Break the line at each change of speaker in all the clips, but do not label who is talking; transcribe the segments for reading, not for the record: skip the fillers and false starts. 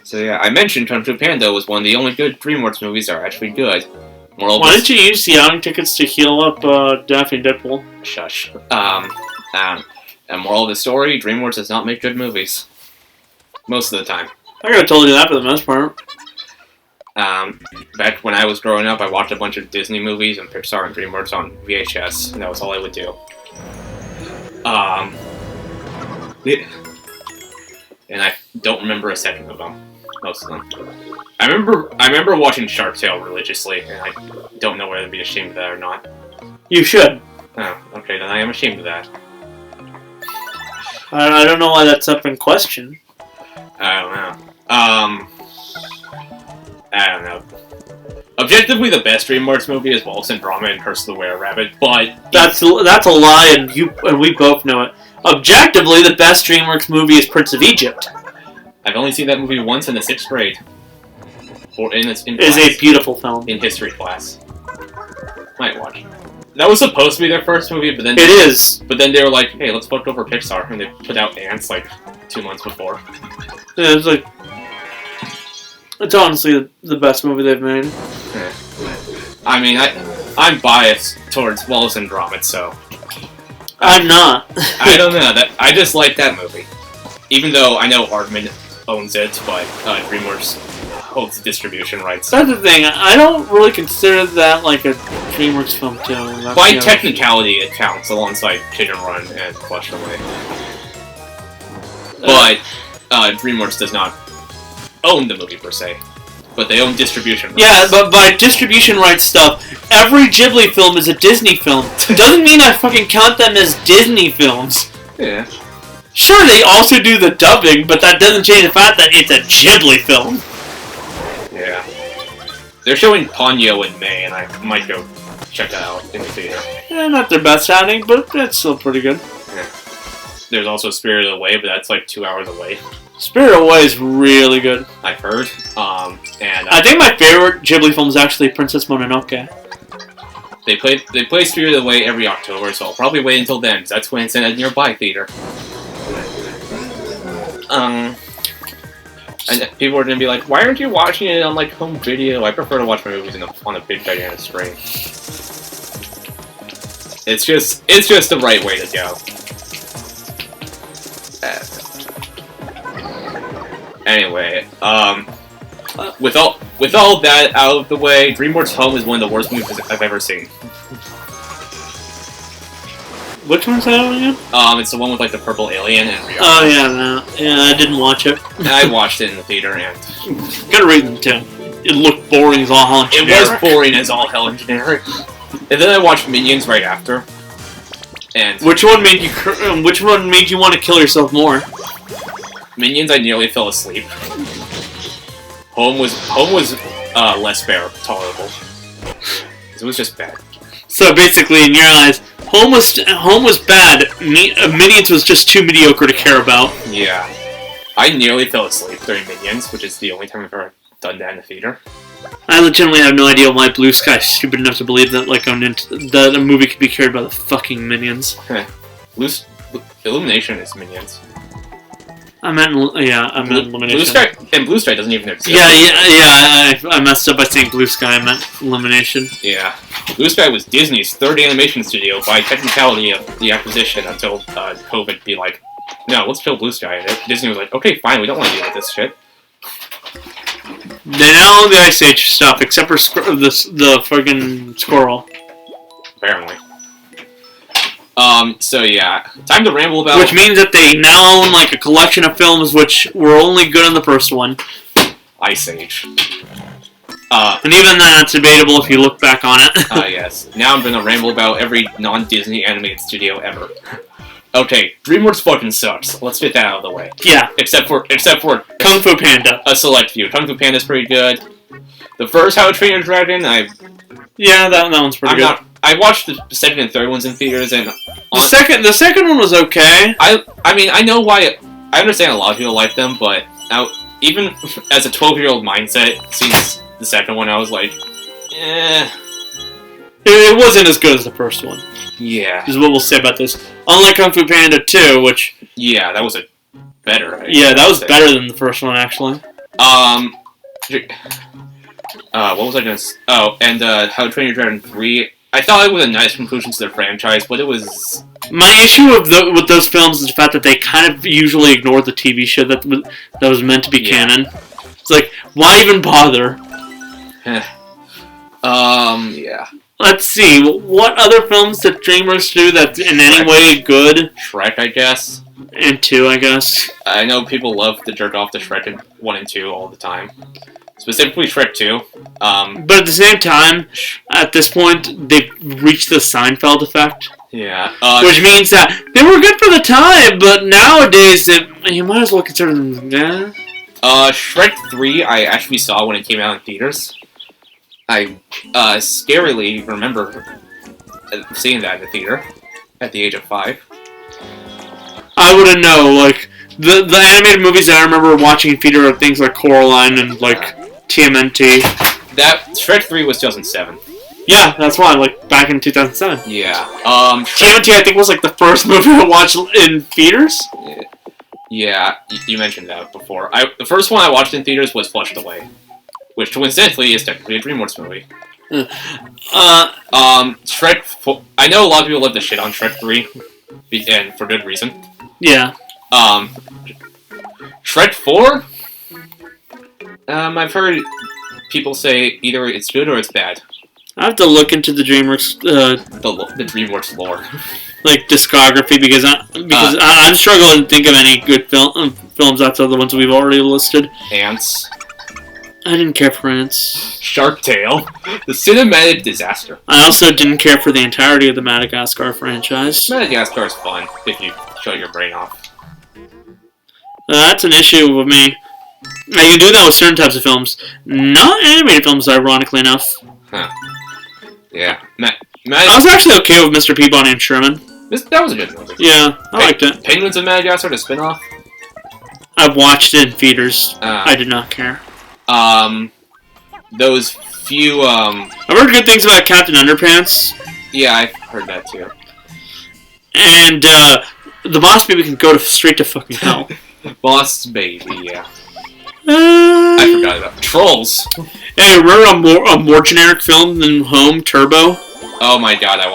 So yeah, I mentioned Kung Fu Panda was one of the only good DreamWorks movies that are actually good.
Why didn't you use the outing tickets to heal up Daffy and Deadpool?
Shush. And moral of the story, DreamWorks does not make good movies. Most of the time.
I could have told you that for the most part.
Back when I was growing up, I watched a bunch of Disney movies and Pixar and DreamWorks on VHS, and that was all I would do. And I don't remember a second of them. Most of them. I remember watching Shark Tale religiously, and I don't know whether to be ashamed of that or not.
You should.
Oh, okay, then I am ashamed of that.
I don't know why that's up in question.
I don't know. I don't know. Objectively, the best DreamWorks movie is Wallace and Gromit and Curse of the Were-Rabbit, but
that's a lie, and we both know it. Objectively, the best DreamWorks movie is Prince of Egypt.
I've only seen that movie once in the 6th grade. It's
a beautiful film.
In history class. Might watch. That was supposed to be their first movie, but then...
It is!
But then they were like, hey, let's fuck over Pixar, and they put out Ants, like, 2 months before.
Yeah, it's like... It's honestly the best movie they've made.
Yeah. I mean, I'm biased towards Wallace and Gromit, so...
I'm not.
I don't know. I just like that movie. Even though I know Aardman owns it, but DreamWorks holds the distribution rights.
That's the thing. I don't really consider that like a DreamWorks film, too.
By technicality, it counts alongside Kid and Run and Flushed Away. But DreamWorks does not own the movie per se, but they own distribution rights.
Yeah, but by distribution rights stuff, every Ghibli film is a Disney film. Doesn't mean I fucking count them as Disney films.
Yeah.
Sure, they also do the dubbing, but that doesn't change the fact that it's a Ghibli film.
Yeah. They're showing Ponyo in May, and I might go check that out in the theater.
Yeah, not their best sounding, but it's still pretty good.
Yeah. There's also Spirited Away, but that's like 2 hours away.
Spirited Away is really good.
I've heard. And
I think my favorite Ghibli film is actually Princess Mononoke.
They play Spirited Away every October, so I'll probably wait until then, because that's when it's in a nearby theater. And people are gonna be like, why aren't you watching it on like home video? I prefer to watch my movies on a big gigantic screen. It's just the right way to go. Anyway, with all that out of the way, DreamWorks Home is one of the worst movies I've ever seen.
Which one's that one again?
It's the one with like the purple alien and Rihanna.
Oh yeah, no. Yeah, I didn't watch it.
And I watched it in the theater and
got a reason to. It looked boring as all hell and generic.
It was boring as all hell and generic. And then I watched Minions right after. And
which one made you want to kill yourself more?
Minions, I nearly fell asleep. Home was less tolerable. It was just bad.
So basically, in your eyes, Home was bad. Minions was just too mediocre to care about.
Yeah, I nearly fell asleep during Minions, which is the only time I've ever done that in the theater.
I legitimately have no idea why Blue Sky is stupid enough to believe that that a movie could be carried by the fucking Minions.
Illumination is Minions.
I meant Illumination.
Blue Sky doesn't even exist.
Yeah. I messed up by saying Blue Sky. I meant Illumination.
Yeah, Blue Sky was Disney's third animation studio by technicality of the acquisition until COVID be like, no, let's kill Blue Sky. And Disney was like, okay, fine, we don't want to deal with this shit.
They now own the Ice Age stuff, except for the friggin' squirrel.
Apparently. So yeah, time to ramble about...
Which means that they now own, like, a collection of films which were only good in the first one.
Ice Age.
And even that's debatable if you look back on it.
Yes. Now I'm gonna ramble about every non-Disney animated studio ever. Okay, DreamWorks fucking sucks. Let's get that out of the way.
Yeah.
Except for
Kung Fu Panda.
A select few. Kung Fu Panda's pretty good. The first How to Train Your Dragon,
yeah, that one's pretty good.
I watched the second and third ones in theaters, and
the second one was okay.
I mean, I know why. I understand a lot of people like them, but even as a 12-year-old mindset, seeing the second one, I was like, eh.
It wasn't as good as the first one.
Yeah.
Is what we'll say about this. Unlike Kung Fu Panda 2, which...
Yeah, that was a better.
That was better than the first one, actually.
What was I gonna say? Oh, and How to Train Your Dragon 3. I thought it was a nice conclusion to the franchise, but it was...
My issue with those films is the fact that they kind of usually ignore the TV show that was meant to be canon. It's like, why even bother?
Yeah.
Let's see, what other films did DreamWorks do that's in any way good?
Shrek, I guess.
And 2, I guess.
I know people love to jerk off to Shrek in 1 and 2 all the time. Specifically Shrek 2.
But at the same time, at this point, they've reached the Seinfeld effect.
Yeah.
Which means that they were good for the time, but nowadays, you might as well consider them...
Shrek 3 I actually saw when it came out in theaters. I scarily remember seeing that in the theater at the age of 5.
I wouldn't know, like, the animated movies that I remember watching in theater are things like Coraline and, like, TMNT.
That, Shrek 3 was 2007.
Yeah, that's why, like, back in 2007.
Yeah.
TMNT, I think, was, like, the first movie I watched in theaters.
Yeah, you mentioned that before. The first one I watched in theaters was Flushed Away, which coincidentally is technically a DreamWorks movie. Shrek 4, I know a lot of people love the shit on Shrek 3, and for good reason.
Yeah.
Shrek 4? I've heard people say either it's good or it's bad.
I have to look into the DreamWorks,
the DreamWorks lore.
Like, discography, because I'm struggling to think of any good films outside the ones we've already listed.
Ants.
I didn't care for Ants.
Shark Tale. The cinematic disaster.
I also didn't care for the entirety of the Madagascar franchise.
Madagascar is fun if you shut your brain off.
That's an issue with me. I can do that with certain types of films. Not animated films, ironically enough.
Huh. Yeah.
I was actually okay with Mr. Peabody and Sherman.
That was a good movie.
Yeah, I liked it.
Penguins of Madagascar, the spin-off?
I watched it in theaters. I did not care.
Those few,
I've heard good things about Captain Underpants.
Yeah, I've heard that too.
And, the Boss Baby can go straight to fucking hell.
Boss Baby, yeah. I forgot about Trolls.
Hey, remember a more generic film than Home, Turbo?
Oh my god, I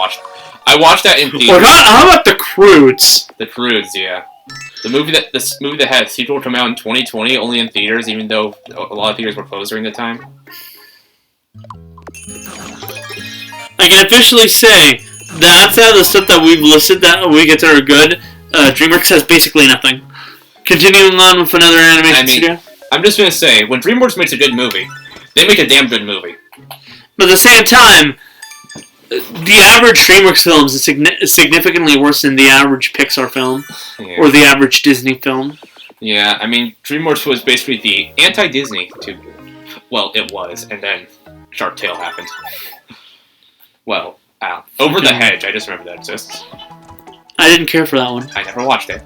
watched that in theaters.
Or how about The Croods?
The Croods, yeah. This movie that had a sequel come out in 2020, only in theaters, even though a lot of theaters were closed during the time.
I can officially say that outside of the stuff that we've listed that we consider are good, DreamWorks has basically nothing. Continuing on with another animation studio.
I'm just gonna say, when DreamWorks makes a good movie, they make a damn good movie.
But at the same time, the average DreamWorks film is significantly worse than the average Pixar film, or the average Disney film.
Yeah, I mean, DreamWorks was basically the anti-Disney well, it was, and then Shark Tale happened. Well, Over the Hedge, I just remember that exists.
I didn't care for that one.
I never watched it.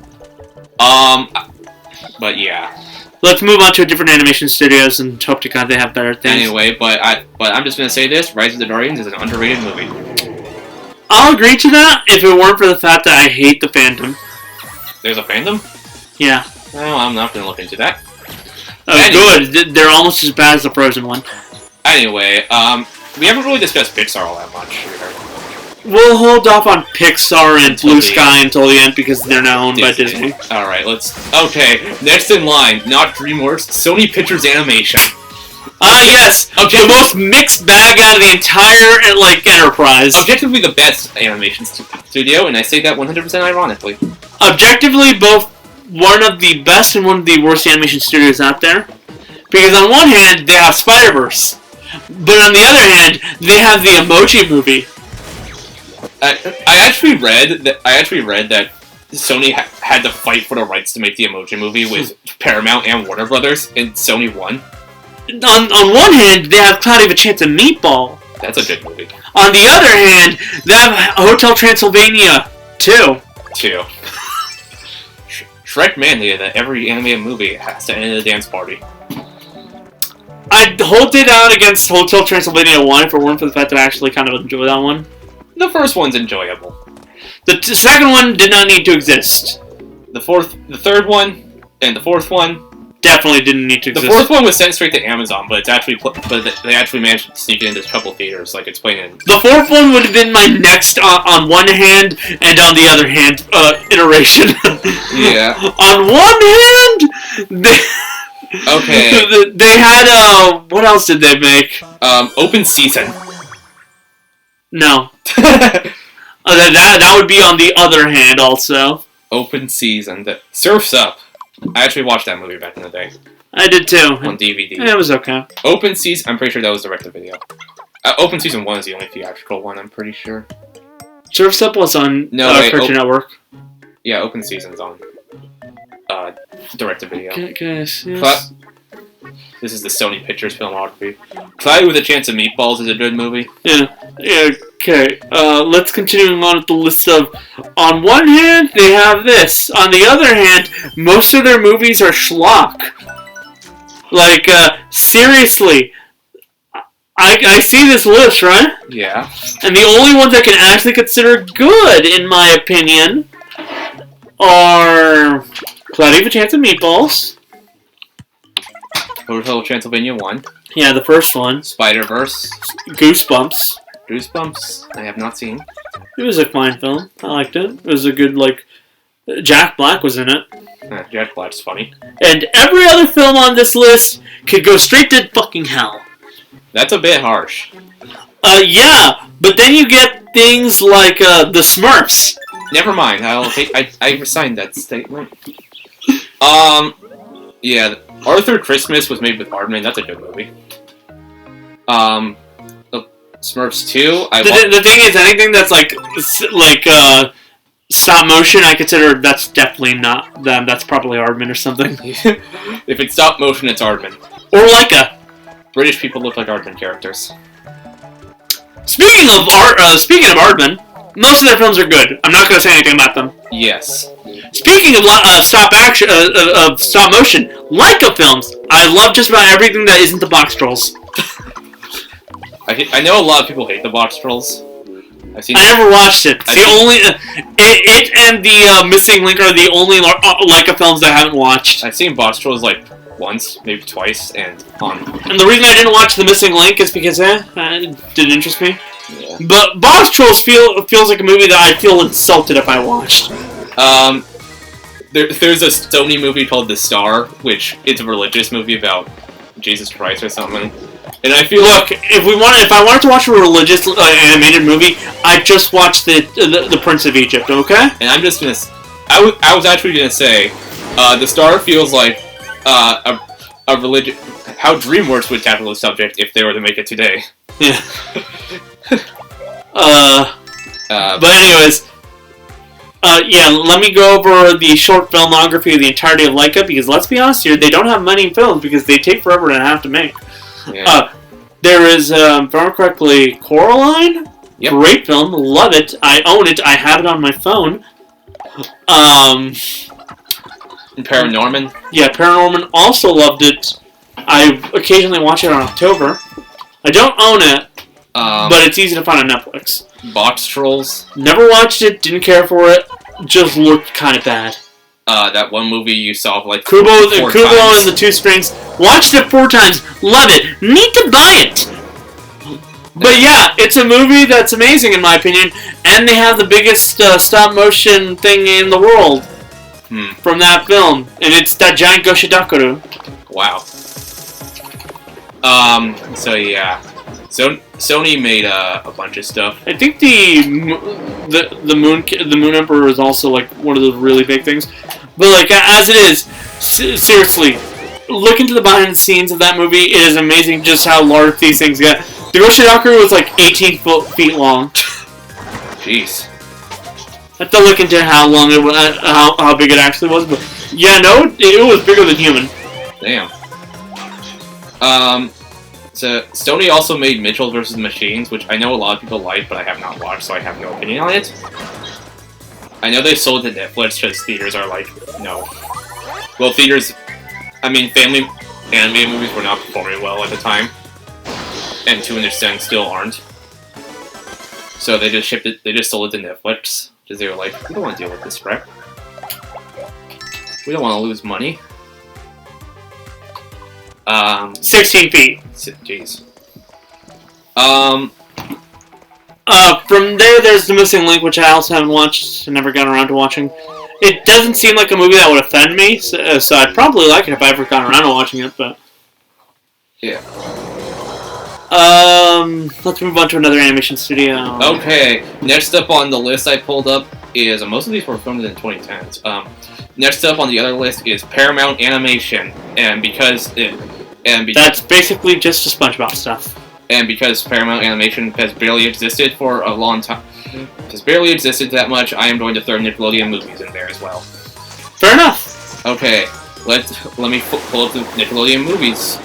But yeah.
Let's move on to different animation studios and hope to God they have better things.
Anyway, but I'm just gonna say this: Rise of the Guardians is an underrated movie.
I'll agree to that if it weren't for the fact that I hate the fandom.
There's a fandom?
Yeah.
Well, I'm not gonna look into that.
Good. They're almost as bad as the Frozen one.
Anyway, we haven't really discussed Pixar all that much.
We'll hold off on Pixar and Blue Sky until the end because they're now owned by Disney.
Alright, okay, next in line, not DreamWorks, Sony Pictures Animation.
Yes! The most mixed bag out of the entire, enterprise.
Objectively the best animation studio, and I say that 100% ironically.
Objectively, both one of the best and one of the worst animation studios out there. Because on one hand, they have Spider-Verse. But on the other hand, they have the Emoji Movie.
I actually read that Sony had to fight for the rights to make the Emoji Movie with Paramount and Warner Brothers, and Sony won.
On one hand, they have Cloudy with a Chance of Meatball.
That's a good movie.
On the other hand, they have Hotel Transylvania 2.
Shrek Mania, that every animated movie has to end in a dance party.
I'd hold it out against Hotel Transylvania 1 if it weren't for the fact that I actually kind of enjoy that one.
The first one's enjoyable.
The second one did not need to exist.
The third one, And the fourth one
definitely didn't need to exist.
The fourth one was sent straight to Amazon, but they actually managed to sneak it into a couple theaters, like it's playing in.
The fourth one would have been my next, on one hand and on the other hand, iteration.
Yeah.
On one hand, they had what else did they make?
Open Season.
No. That would be on the other hand also.
Open Season. Surf's Up. I actually watched that movie back in the day.
I did too.
On DVD.
It was okay.
Open Season, I'm pretty sure that was direct-to-video. Open Season 1 is the only theatrical one, I'm pretty sure.
Surf's Up was on Cartoon Network.
Yeah, Open Season's on direct-to-video.
Yes.
This is the Sony Pictures filmography. Cloudy with a Chance of Meatballs is a good movie.
Yeah, okay. Let's continue on with the list of... On one hand, they have this. On the other hand, most of their movies are schlock. Like, seriously. I see this list, right?
Yeah.
And the only ones I can actually consider good, in my opinion, are... Cloudy with a Chance of Meatballs.
Hotel Transylvania 1.
Yeah, the first one.
Spider-Verse.
Goosebumps.
Goosebumps. I have not seen.
It was a fine film. I liked it. It was a good, like... Jack Black was in it.
Jack Black's funny.
And every other film on this list could go straight to fucking hell.
That's a bit harsh.
Yeah, but then you get things like, the Smurfs.
Never mind. I resigned that statement. Yeah, Arthur Christmas was made with Aardman. That's a good movie. Smurfs 2.
The thing is, anything that's like stop motion, I consider that's definitely not them. That's probably Aardman or something.
If it's stop motion, it's Aardman.
Or Leica. British
people look like Aardman characters.
Speaking of Aardman, most of their films are good. I'm not going to say anything about them.
Yes.
Speaking of stop motion, Leica films. I love just about everything that isn't the box trolls.
I know a lot of people hate the box trolls.
I never watched it. It and the Missing Link are the only Leica films that I haven't watched.
I've seen box trolls like once, maybe twice, and
the reason I didn't watch The Missing Link is because it didn't interest me.
Yeah.
But Box Trolls feels like a movie that I'd feel insulted if I watched.
There's a Sony movie called The Star, which is a religious movie about Jesus Christ or something. And I feel
if I wanted to watch a religious animated movie, I'd just watch the Prince of Egypt, okay?
And I'm just gonna, I was actually gonna say, The Star feels like a religion. How DreamWorks would tackle the subject if they were to make it today.
Yeah. But anyways, yeah, let me go over the short filmography of the entirety of Leica, because let's be honest here, they don't have many films because they take forever to have to make.
Yeah.
There is, if I remember correctly, Coraline.
Yep.
Great film, love it. I own it. I have it on my phone.
Paranorman.
Yeah, Paranorman, also loved it. I occasionally watch it on October. I don't own it, but it's easy to find on Netflix.
Box Trolls.
Never watched it, didn't care for it, just looked kind of bad.
That one movie you saw like
Kubo
times.
and the Two Strings. Watched it 4 times, love it, need to buy it. But yeah, it's a movie that's amazing in my opinion, and they have the biggest stop motion thing in the world from that film, and it's that giant Goshidakuru.
Wow. So yeah, Sony made a bunch of stuff.
I think the Moon Emperor is also like one of the really big things. But like as it is, seriously, look into the behind the scenes of that movie. It is amazing just how large these things get. The Goshidakuru was like 18 feet long.
Jeez.
I have to look into how long it was, how big it actually was. But yeah, no, it was bigger than human.
Damn. So Sony also made Mitchell vs. Machines, which I know a lot of people like, but I have not watched, so I have no opinion on it. I know they sold it to Netflix because theaters are like, no. Well, theaters, I mean, family animated movies were not performing well at the time, and to an extent still aren't. So they just shipped it. They just sold it to Netflix because they were like, we don't want to deal with this crap. We don't want to lose money.
16 feet.
Jeez.
From there's The Missing Link, which I also haven't watched and never got around to watching. It doesn't seem like a movie that would offend me, so I'd probably like it if I ever got around to watching it, but...
Yeah.
Let's move on to another animation studio.
Okay, next up on the list I pulled up is... most of these were filmed in the 2010s. Next up on the other list is Paramount Animation, and
that's basically just the SpongeBob stuff.
And because Paramount Animation has barely existed for a long time, has barely existed that much, I am going to throw Nickelodeon movies in there as well.
Fair enough.
Okay, let me pull up the Nickelodeon movies.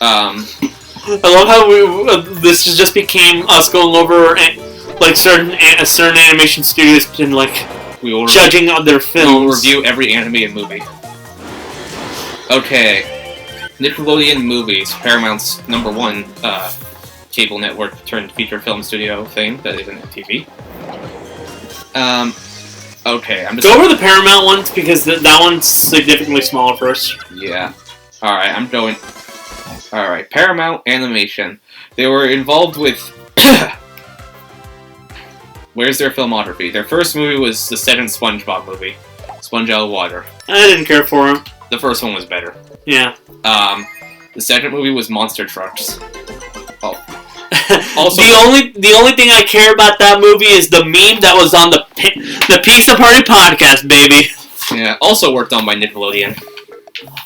I love how this just became us going over like certain animation studios and like judging on their films.
We will review every animated movie. Okay. Nickelodeon movies, Paramount's #1 cable network turned feature film studio thing that isn't TV. Okay, I'm just...
Go over the Paramount ones because that one's significantly smaller first.
Yeah. Alright, I'm going... Alright, Paramount Animation. They were involved with... Where's their filmography? Their first movie was the second SpongeBob movie, Sponge Out of Water.
I didn't care for him.
The first one was better.
Yeah.
The second movie was Monster Trucks. Oh. Also,
the only thing I care about that movie is the meme that was on the Pizza Party podcast, baby.
Yeah, also worked on by Nickelodeon.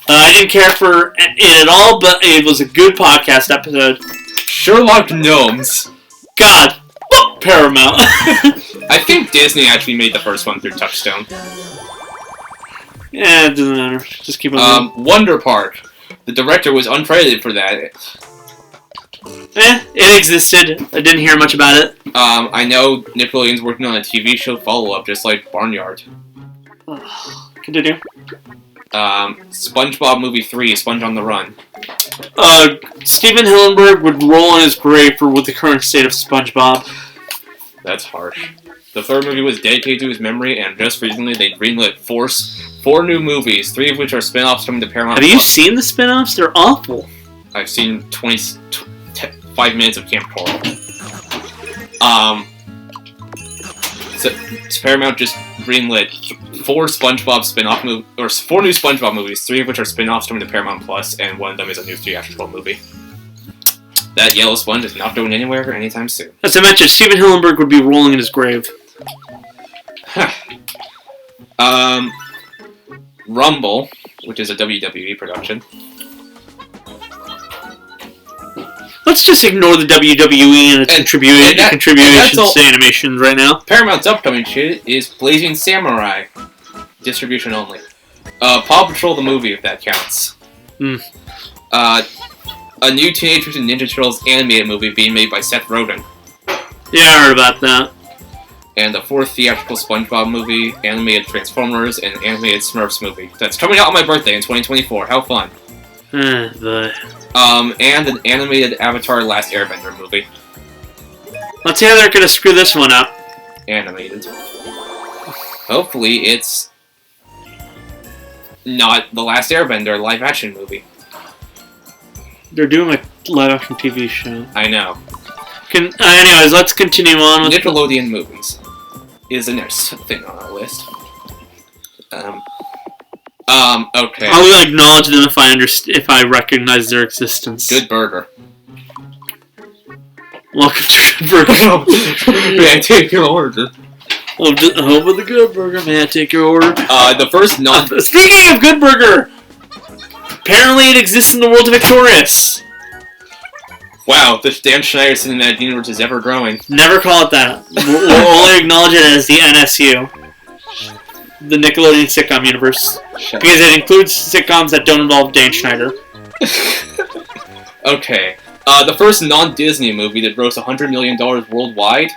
I didn't care for it at all, but it was a good podcast episode.
Sherlock Gnomes.
God, Paramount.
I think Disney actually made the first one through Touchstone.
Yeah, it doesn't matter. Just keep on going.
Wonder Park. The director was uncredited for that.
It existed. I didn't hear much about it.
I know Nickelodeon's working on a TV show follow-up, just like Barnyard.
Continue.
SpongeBob Movie 3, Sponge on the Run.
Steven Hillenburg would roll in his grave with the current state of SpongeBob.
That's harsh. The third movie was dedicated to his memory, and just recently they greenlit four new movies, 3 of which are spin-offs from the Paramount.
Have you seen the spin-offs? They're awful.
I've seen 5 minutes of Camp Coral. So Paramount just greenlit 4 SpongeBob spin-off or 4 new SpongeBob movies, 3 of which are spin-offs from the Paramount Plus, and one of them is a new theatrical movie. That yellow sponge is not going anywhere anytime soon.
As I mentioned, Steven Hillenburg would be rolling in his grave.
Rumble, which is a WWE production.
Let's just ignore the WWE and its contributions to animation right now.
Paramount's upcoming shit is Blazing Samurai. Distribution only. Paw Patrol the movie, if that counts. A new Teenage Mutant Ninja Turtles animated movie being made by Seth Rogen.
Yeah, I heard about that.
And the 4th theatrical SpongeBob movie, animated Transformers, and animated Smurfs movie. That's coming out on my birthday in 2024. How fun. And an animated Avatar Last Airbender movie.
Let's see how they're gonna screw this one up.
Animated. Hopefully it's not the Last Airbender live action movie.
They're doing a live action TV show.
I know.
Anyways, let's continue on with
Nickelodeon movies is the next thing on our list. Okay.
I will acknowledge them if I recognize their existence.
Good Burger.
Welcome to Good Burger.
May I take your order?
Home of the Good Burger. May I take your order?
The first
Speaking of Good Burger, apparently it exists in the world of Victorious.
Wow, the Dan Schneider cinematic universe is ever growing.
Never call it that. We'll only acknowledge it as the NSU. The Nickelodeon sitcom universe. Because it includes sitcoms that don't involve Dan Schneider.
Okay. The first non-Disney movie that grossed $100 million worldwide.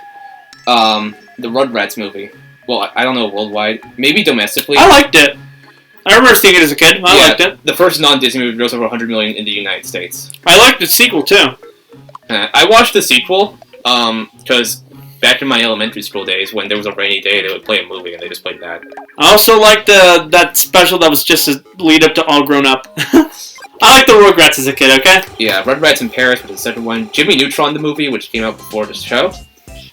The Rugrats movie. Well, I don't know worldwide. Maybe domestically.
I liked it. I remember seeing it as a kid. I liked it.
The first non-Disney movie grossed over $100 million in the United States.
I liked the sequel, too.
I watched the sequel, because back in my elementary school days, when there was a rainy day, they would play a movie, and they just played that.
I also liked that special that was just a lead up to All Grown Up. I liked the Rugrats as a kid, okay?
Yeah, Rugrats in Paris was the second one. Jimmy Neutron the movie, which came out before the show.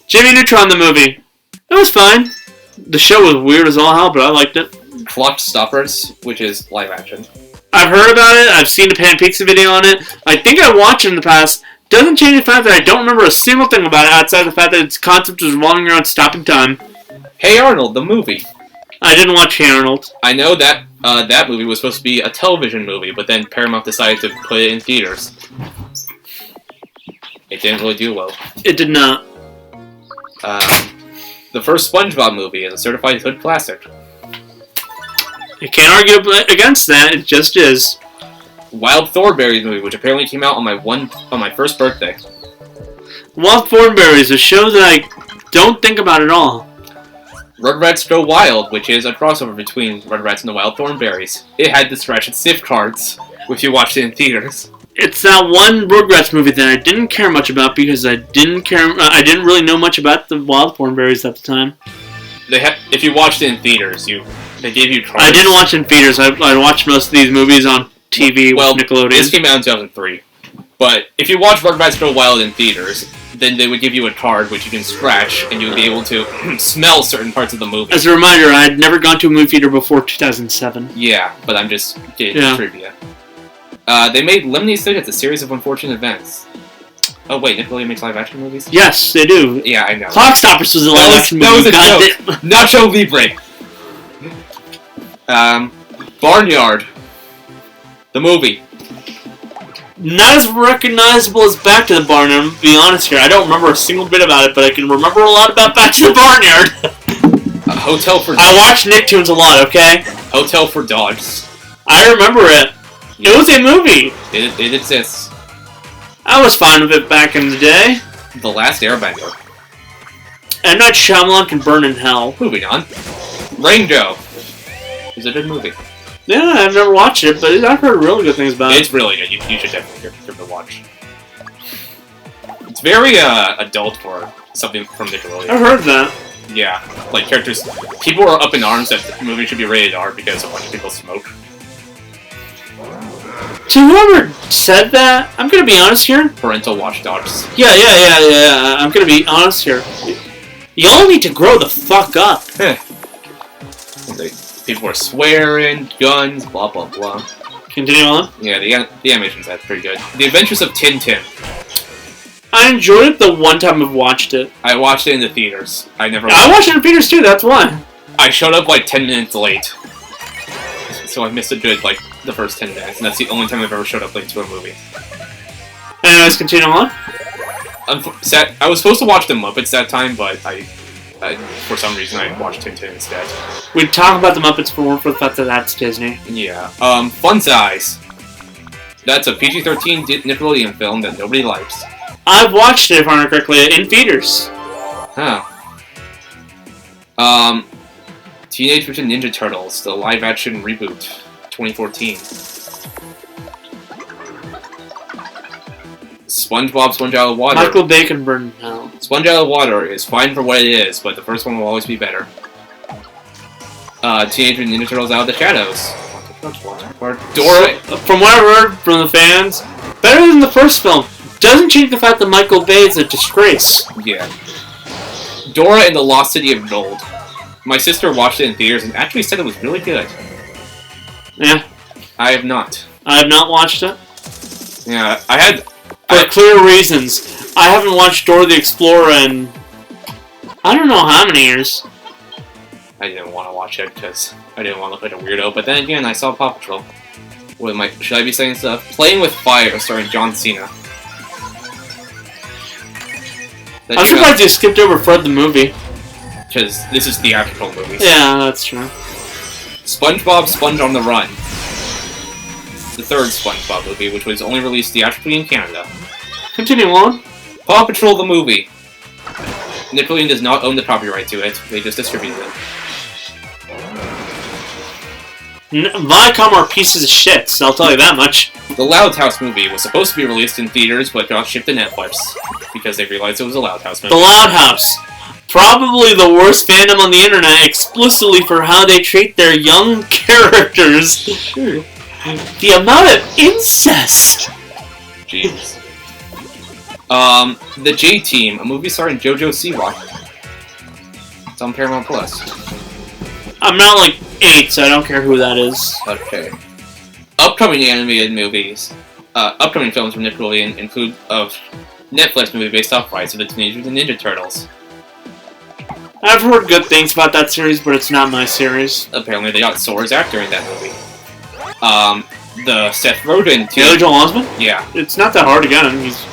Jimmy Neutron the movie. It was fine. The show was weird as all hell, but I liked it.
Clock Stoppers, which is live action.
I've heard about it. I've seen the Pan Pizza video on it. I think I watched it in the past. Doesn't change the fact that I don't remember a single thing about it outside the fact that its concept was revolving around stopping time.
Hey Arnold, the movie.
I didn't watch Hey Arnold.
I know that that movie was supposed to be a television movie, but then Paramount decided to put it in theaters. It didn't really do well.
It did not.
The first SpongeBob movie is a certified hood classic.
You can't argue against that. It just is.
Wild Thornberrys movie, which apparently came out on my first birthday.
Wild Thornberrys, a show that I don't think about at all.
Rugrats Go Wild, which is a crossover between Rugrats and the Wild Thornberrys. It had the Scratch and Sniff cards, which you watched in theaters.
It's that one Rugrats movie that I didn't care much about because I didn't really know much about the Wild Thornberrys at the time.
If you watched it in theaters, they gave you cards.
I didn't watch it in theaters. I watched most of these movies on TV with Nickelodeon.
This came out in 2003. But if you watch Rugrats Go Wild in theaters, then they would give you a card which you can scratch, and you would be able to smell certain parts of the movie.
As a reminder, I had never gone to a movie theater before 2007.
Yeah, but I'm just getting trivia. They made Lemony Snicket, a series of unfortunate events. Oh wait, Nickelodeon makes live-action movies?
Yes, they do.
Yeah, I know.
Clock Stoppers was a live-action movie.
That was a joke. Nacho Libre. Barnyard. The movie.
Not as recognizable as Back to the Barnyard, to be honest here. I don't remember a single bit about it, but I can remember a lot about Back to the Barnyard.
Hotel for Dogs.
I watch Nicktoons a lot, okay?
Hotel for Dogs.
I remember it. It was a movie.
It exists.
I was fine with it back in the day.
The Last Airbender.
M. Night Shyamalan can burn in hell.
Moving on. Rango. It's a good movie.
Yeah, I've never watched it, but I've heard really good things about it.
It's really good. You should definitely give it a watch. It's very adult for something from Nickelodeon.
I've heard that.
Yeah, like characters. People are up in arms that the movie should be rated R because a bunch of people smoke.
To whoever said that, I'm gonna be honest here.
Parental watchdogs.
Yeah. I'm gonna be honest here. Y'all need to grow the fuck up.
People were swearing, guns, blah blah blah.
Continue on.
Yeah, the animation's pretty good. The Adventures of Tintin.
I enjoyed it the one time I've watched it.
I watched it in the theaters. I
watched it in theaters too. That's why.
I showed up like 10 minutes late, so I missed a good like the first 10 minutes, and that's the only time I've ever showed up late to a movie.
Anyways, continue on.
I was supposed to watch the Muppets that time, but for some reason I watched Tintin instead.
We'd talk about the Muppets for the fact that that's Disney.
Yeah. Fun Size. That's a PG-13 Nickelodeon film that nobody likes.
I've watched it, if I remember correctly, in theaters.
Huh. Teenage Mutant Ninja Turtles, the live-action reboot, 2014. SpongeBob, Sponge Out of Water.
Michael Bacon burned hell.
Sponge Out of Water is fine for what it is, but the first one will always be better. Teenage Mutant Ninja Turtles Out of the Shadows. Dora.
From what I've heard from the fans, better than the first film. Doesn't change the fact that Michael Bay is a disgrace.
Yeah. Dora and the Lost City of Gold. My sister watched it in theaters and actually said it was really good.
Yeah.
I have not.
I have not watched it.
Yeah,
For clear reasons. I haven't watched Dora the Explorer in I don't know how many years.
I didn't want to watch it because I didn't want to look like a weirdo, but then again, I saw Paw Patrol. Should I be saying stuff? Playing with Fire, starring John Cena.
I'm surprised you skipped over Fred the movie.
Because this is theatrical movies.
Yeah, that's true.
SpongeBob Sponge on the Run. The third SpongeBob movie, which was only released theatrically in Canada.
Continue on.
Paw Patrol the movie. Nickelodeon does not own the copyright to it, they just distribute it.
Viacom are pieces of shit, so I'll tell you that much.
The Loud House movie was supposed to be released in theaters, but got shipped to Netflix because they realized it was a Loud House movie.
The Loud House. probably the worst fandom on the internet explicitly for how they treat their young characters. The amount of incest!
Jeez. The J-Team, a movie starring JoJo Siwa. It's on Paramount Plus.
I'm not like 8, so I don't care who that is.
Okay. Upcoming animated movies. Upcoming films from Nickelodeon include a Netflix movie based off Rise of the Teenage Mutant Ninja Turtles.
I've heard good things about that series, but it's not my series.
Apparently they got Sora's actor in that movie. The Seth Rogen team.
Haley Joel Osment?
Yeah.
It's not that hard to get him. He's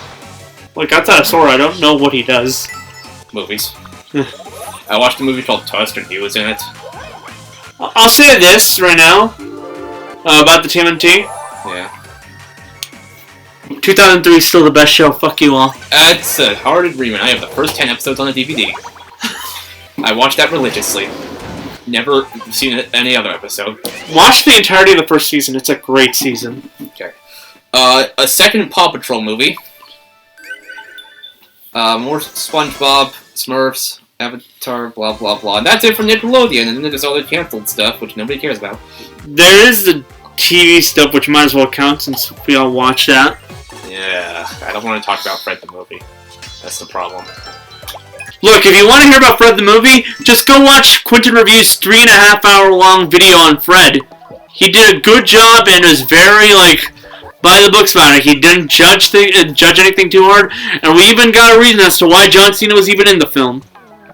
like, outside of Sora, I don't know what he does.
Movies. I watched a movie called Tusk and he was in it.
I'll say this right now about the TMNT.
Yeah.
2003 is still the best show. Fuck you all.
That's a hard agreement. I have the first 10 episodes on the DVD. I watched that religiously. Never seen any other episode.
Watch the entirety of the first season. It's a great season.
Okay. A second Paw Patrol movie. More SpongeBob, Smurfs, Avatar, blah blah blah. And that's it for Nickelodeon, and then there's all the canceled stuff, which nobody cares about.
There is the TV stuff, which might as well count since we all watch that.
Yeah, I don't want to talk about Fred the movie. That's the problem.
Look, if you want to hear about Fred the movie, just go watch Quentin Review's 3.5 hour long video on Fred. He did a good job and was very, by the books about it. He didn't judge anything too hard, and we even got a reason as to why John Cena was even in the film.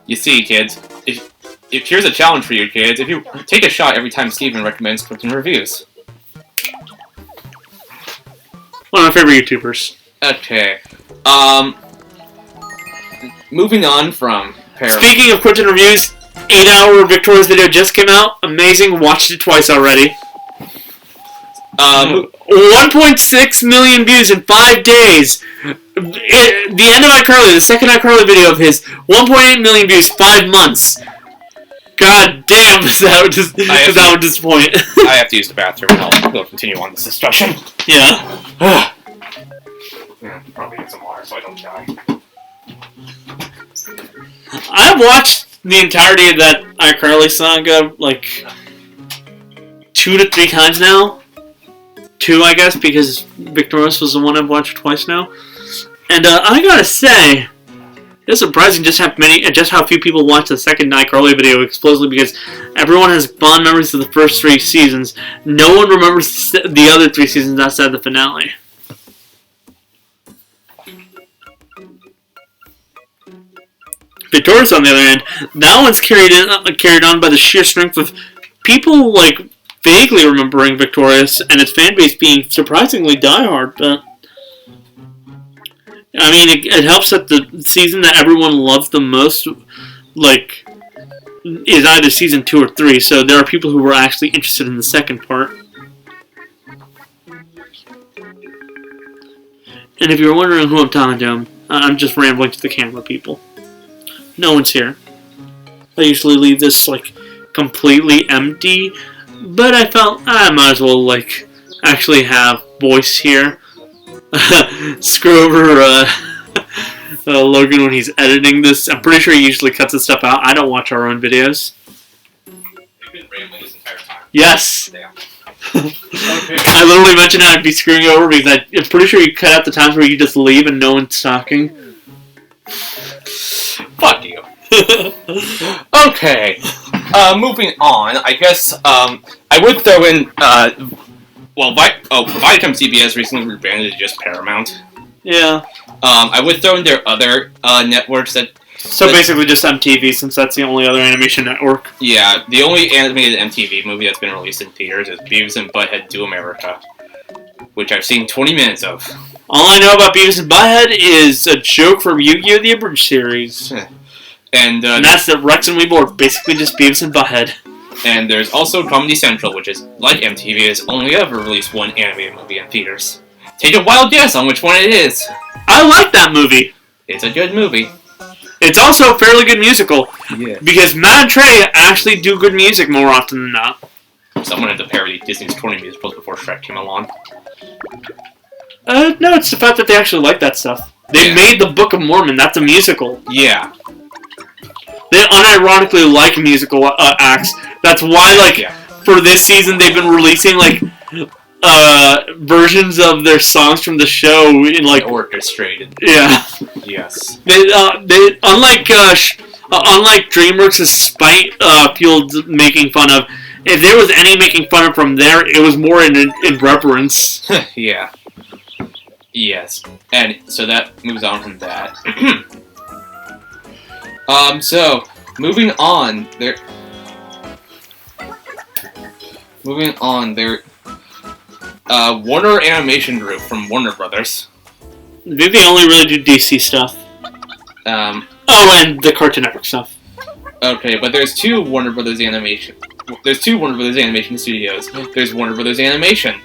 You see, kids, if here's a challenge for you kids, if you take a shot every time Steven recommends Quentin Reviews.
One of my favorite YouTubers.
Okay. Moving on from Paramount.
Speaking of Quentin Reviews, 8-hour Victoria's video just came out. Amazing. Watched it twice already. 1.6 million views in 5 days. The end of iCarly, the second iCarly video of his, 1.8 million views, 5 months. God damn, is that would disappoint.
I have to use the bathroom, and we'll continue on this discussion.
Yeah.
Yeah, probably get some water so I don't die.
I've watched the entirety of that iCarly saga, 2 to 3 times now. 2, I guess, because Victorious was the one I've watched twice now. And I gotta say, it's surprising just how few people watch the second iCarly video exclusively, because everyone has fond memories of the first 3 seasons. No one remembers the other 3 seasons outside the finale. Victorious, on the other hand, that one's carried on by the sheer strength of people vaguely remembering Victorious and its fan base being surprisingly diehard. But I mean, it helps that the season that everyone loves the most, is either season 2 or 3. So there are people who were actually interested in the second part. And if you're wondering who I'm talking to, I'm just rambling to the camera, people. No one's here. I usually leave this, completely empty, but I felt I might as well, actually have voice here. Screw over, Logan when he's editing this. I'm pretty sure he usually cuts this stuff out. I don't watch our own videos.
You've been rambling this entire time.
Yes!
Damn.
Okay. I literally mentioned I'd be screwing over because I'm pretty sure you cut out the times where you just leave and no one's talking.
Fuck you. Okay. Moving on, I guess, I would throw in, Viacom CBS recently rebranded to just Paramount.
Yeah.
I would throw in their other, networks that...
So basically just MTV, since that's the only other animation network.
Yeah, the only animated MTV movie that's been released in theaters is Beavis and Butthead Do America, which I've seen 20 minutes of.
All I know about Beavis and Butthead is a joke from Yu-Gi-Oh! The Abridged series. And that's the Rex and Weeble, basically just Beavis and Butthead.
And there's also Comedy Central, which is, like MTV, has only ever released one animated movie in theaters. Take a wild guess on which one it is.
I like that movie.
It's a good movie.
It's also a fairly good musical.
Yeah.
Because Matt and Trey actually do good music more often than not.
Someone had to parody Disney's 20 musicals before Shrek came along.
No, it's the fact that they actually like that stuff. They made the Book of Mormon. That's a musical.
Yeah.
They unironically like musical acts. That's why, like, for this season, they've been releasing, like, versions of their songs from the show in, like...
Orchestrated.
Yeah.
Yes.
They unlike DreamWorks' spite fueled making fun of, if there was any making fun of from there, it was more in reverence.
Yeah. Yes. And so that moves on from that. So, moving on, there... Warner Animation Group from Warner Brothers.
Maybe they only really do DC stuff. And the Cartoon Network stuff.
Okay, but there's two Warner Brothers Animation. There's two Warner Brothers Animation studios. There's Warner Brothers Animation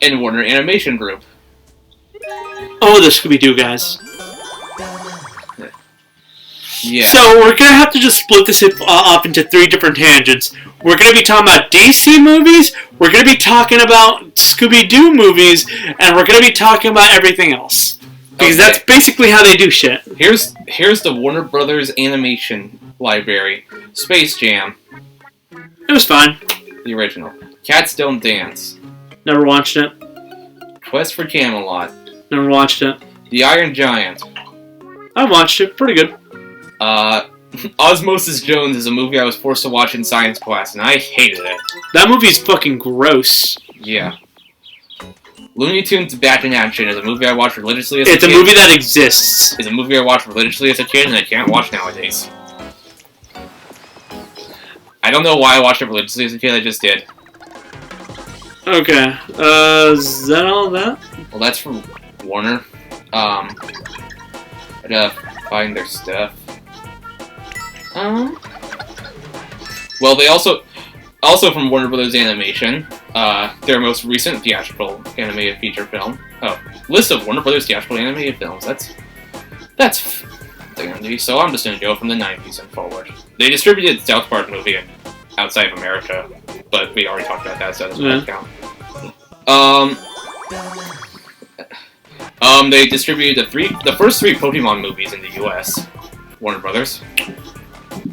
and Warner Animation Group.
Oh, the Scooby-Doo guys.
Yeah.
So we're gonna have to just split this up into 3 different tangents. We're gonna be talking about DC movies, we're gonna be talking about Scooby-Doo movies, and we're gonna be talking about everything else. Because that's basically how they do shit.
Here's the Warner Brothers Animation library. Space Jam.
It was fine.
The original. Cats Don't Dance.
Never watched it.
Quest for Camelot.
Never watched it.
The Iron Giant.
I watched it. Pretty good.
Osmosis Jones is a movie I was forced to watch in science class, and I hated it.
That movie's fucking gross.
Yeah. Looney Tunes Back in Action is a movie I watched religiously as a kid.
It's a movie that exists.
It's a movie I watched religiously as a kid, and I can't watch nowadays. I don't know why I watched it religiously as a kid, I just did.
Okay. Is that all that?
Well, that's from Warner. I gotta find their stuff. Well, they also from Warner Brothers Animation, their most recent theatrical animated feature film. Oh, list of Warner Brothers theatrical animated films. That's dandy. So I'm just gonna go from the 90s and forward. They distributed South Park movie outside of America, but we already talked about that, so that doesn't count. They distributed the first 3 Pokemon movies in the U.S. Warner Brothers.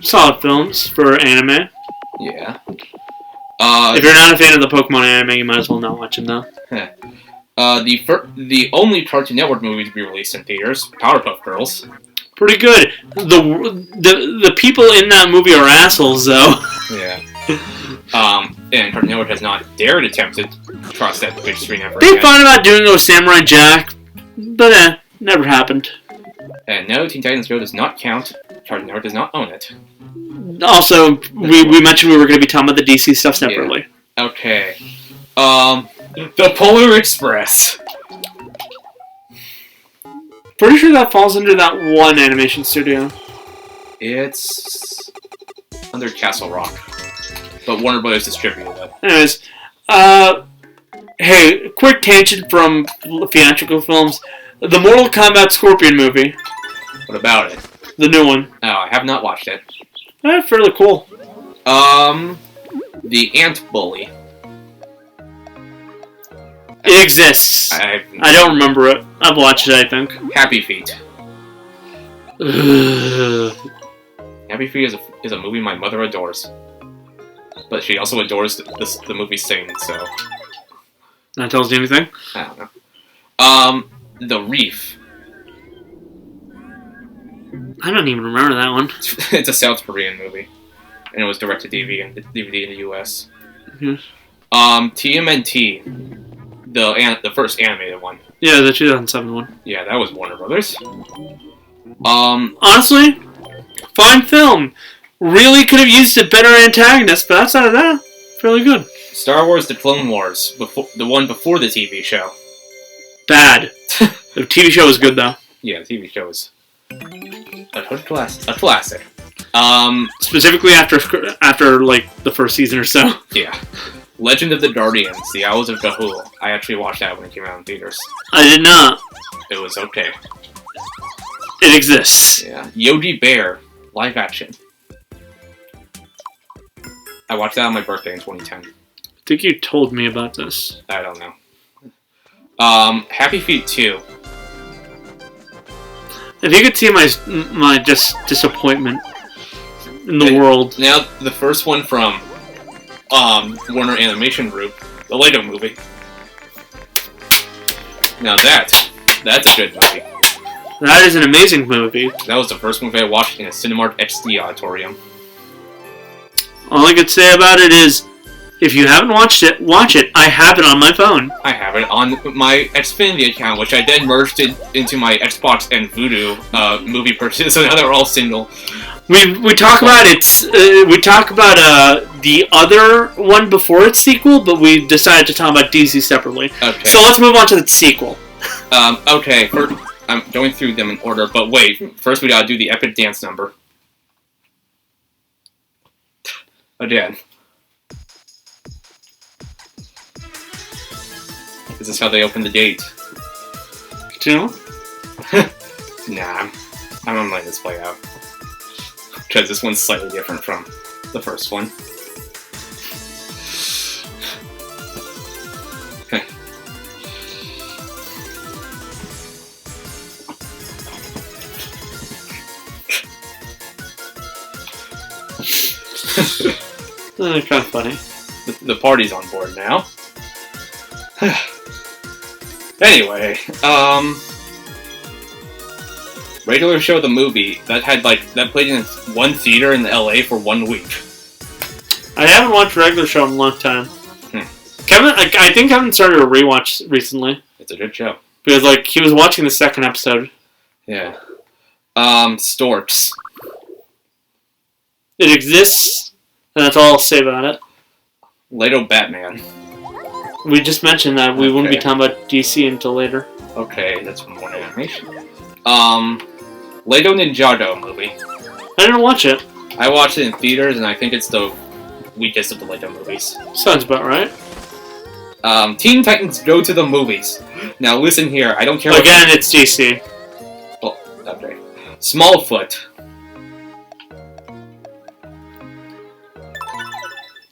Solid films for anime.
Yeah.
If you're not a fan of the Pokemon anime, you might as well not watch them, though.
The only Cartoon Network movie to be released in theaters, Powerpuff Girls.
Pretty good. The people in that movie are assholes, though.
Yeah. And Cartoon Network has not dared attempt to cross that big screen ever
They
again.
thought about doing it with Samurai Jack, but never happened.
And no, Teen Titans Go does not count. Cartoon Network does not own it.
Also, we mentioned we were going to be talking about the DC stuff separately.
Yeah. Okay. The Polar Express.
Pretty sure that falls under that one animation studio.
It's under Castle Rock. But Warner Brothers distributed it.
Anyways, hey, quick tangent from theatrical films. The Mortal Kombat Scorpion movie.
What about it?
The new one.
Oh, I have not watched it.
Fairly cool.
The Ant Bully.
It exists. I don't remember it. I've watched it, I think.
Happy Feet. Happy Feet is a movie my mother adores. But she also adores the movie Sing, so...
That tells you anything?
I don't know. The Reef.
I don't even remember that one.
It's a South Korean movie. And it was direct-to-DVD in the US.
Yes.
TMNT. The first animated one.
Yeah, the 2007 one.
Yeah, that was Warner Brothers.
Honestly, fine film. Really could have used a better antagonist, but outside of that, fairly good.
Star Wars: The Clone Wars, the one before the TV show.
Bad. The TV show was good, though.
Yeah, the TV show was a classic.
Specifically after like the first season or so.
Yeah. Legend of the Guardians, The Owls of Ga'Hoole. I actually watched that when it came out in theaters.
I did not.
It was okay.
It exists.
Yeah. Yogi Bear, live action. I watched that on my birthday in 2010.
I think you told me about this.
I don't know. Happy Feet 2.
If you could see my just disappointment in the world.
Now, the first one from Warner Animation Group, the Lego Movie. Now that's a good movie.
That is an amazing movie.
That was the first movie I watched in a Cinemark XD auditorium.
All I could say about it is, if you haven't watched it, watch it. I have it on my phone.
I have it on my Xfinity account, which I then merged into my Xbox and Vudu movie purchase, so now they're all single.
We talk about the other one before its sequel, but we decided to talk about DC separately.
Okay.
So let's move on to the sequel.
Okay. I'm going through them in order, but wait. First, we gotta do the epic dance number. Again. This is how they open the gate.
Do you know?
Nah, I'm gonna let this play out. Because this one's slightly different from the first one. Okay.
Kind of funny.
The party's on board now. Anyway, regular show the movie that played in one theater in LA for 1 week.
I haven't watched regular show in a long time. Kevin, I think Kevin started a rewatch recently.
It's a good show
because he was watching the second episode.
Yeah. Storks.
It exists, and that's all I'll say about it.
Lego Batman.
We just mentioned that we wouldn't be talking about DC until later.
Okay, that's from Warner Animation. Lego Ninjago movie.
I didn't watch it.
I watched it in theaters, and I think it's the weakest of the Lego movies.
Sounds about right.
Teen Titans Go to the Movies. Now listen here, I don't care.
Again, it's DC.
Well, okay. Smallfoot.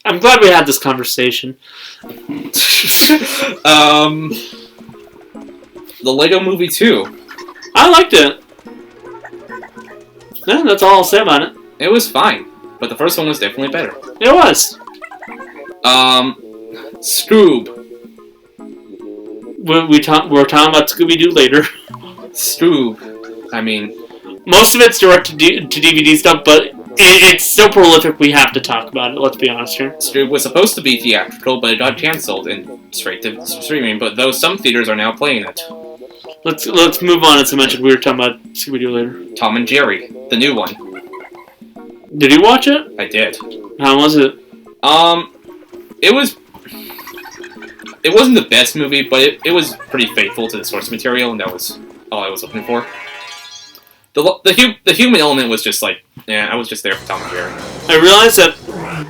I'm glad we had this conversation.
The Lego Movie 2.
I liked it. Yeah, that's all I'll say about it.
It was fine, but the first one was definitely better.
It was.
Scoob.
We're talking about Scooby-Doo later.
Scoob. I mean,
most of it's direct to DVD stuff, but it's so prolific we have to talk about it, let's be honest here.
Scoob was supposed to be theatrical, but it got cancelled and straight to streaming, but though some theaters are now playing it.
Let's move on. As I mentioned, we were talking about Scooby-Doo later.
Tom and Jerry, the new one.
Did you watch it?
I did.
How was it?
It wasn't the best movie, but it was pretty faithful to the source material, and that was all I was looking for. The human element was just I was just there for Tom and Jerry.
I realized that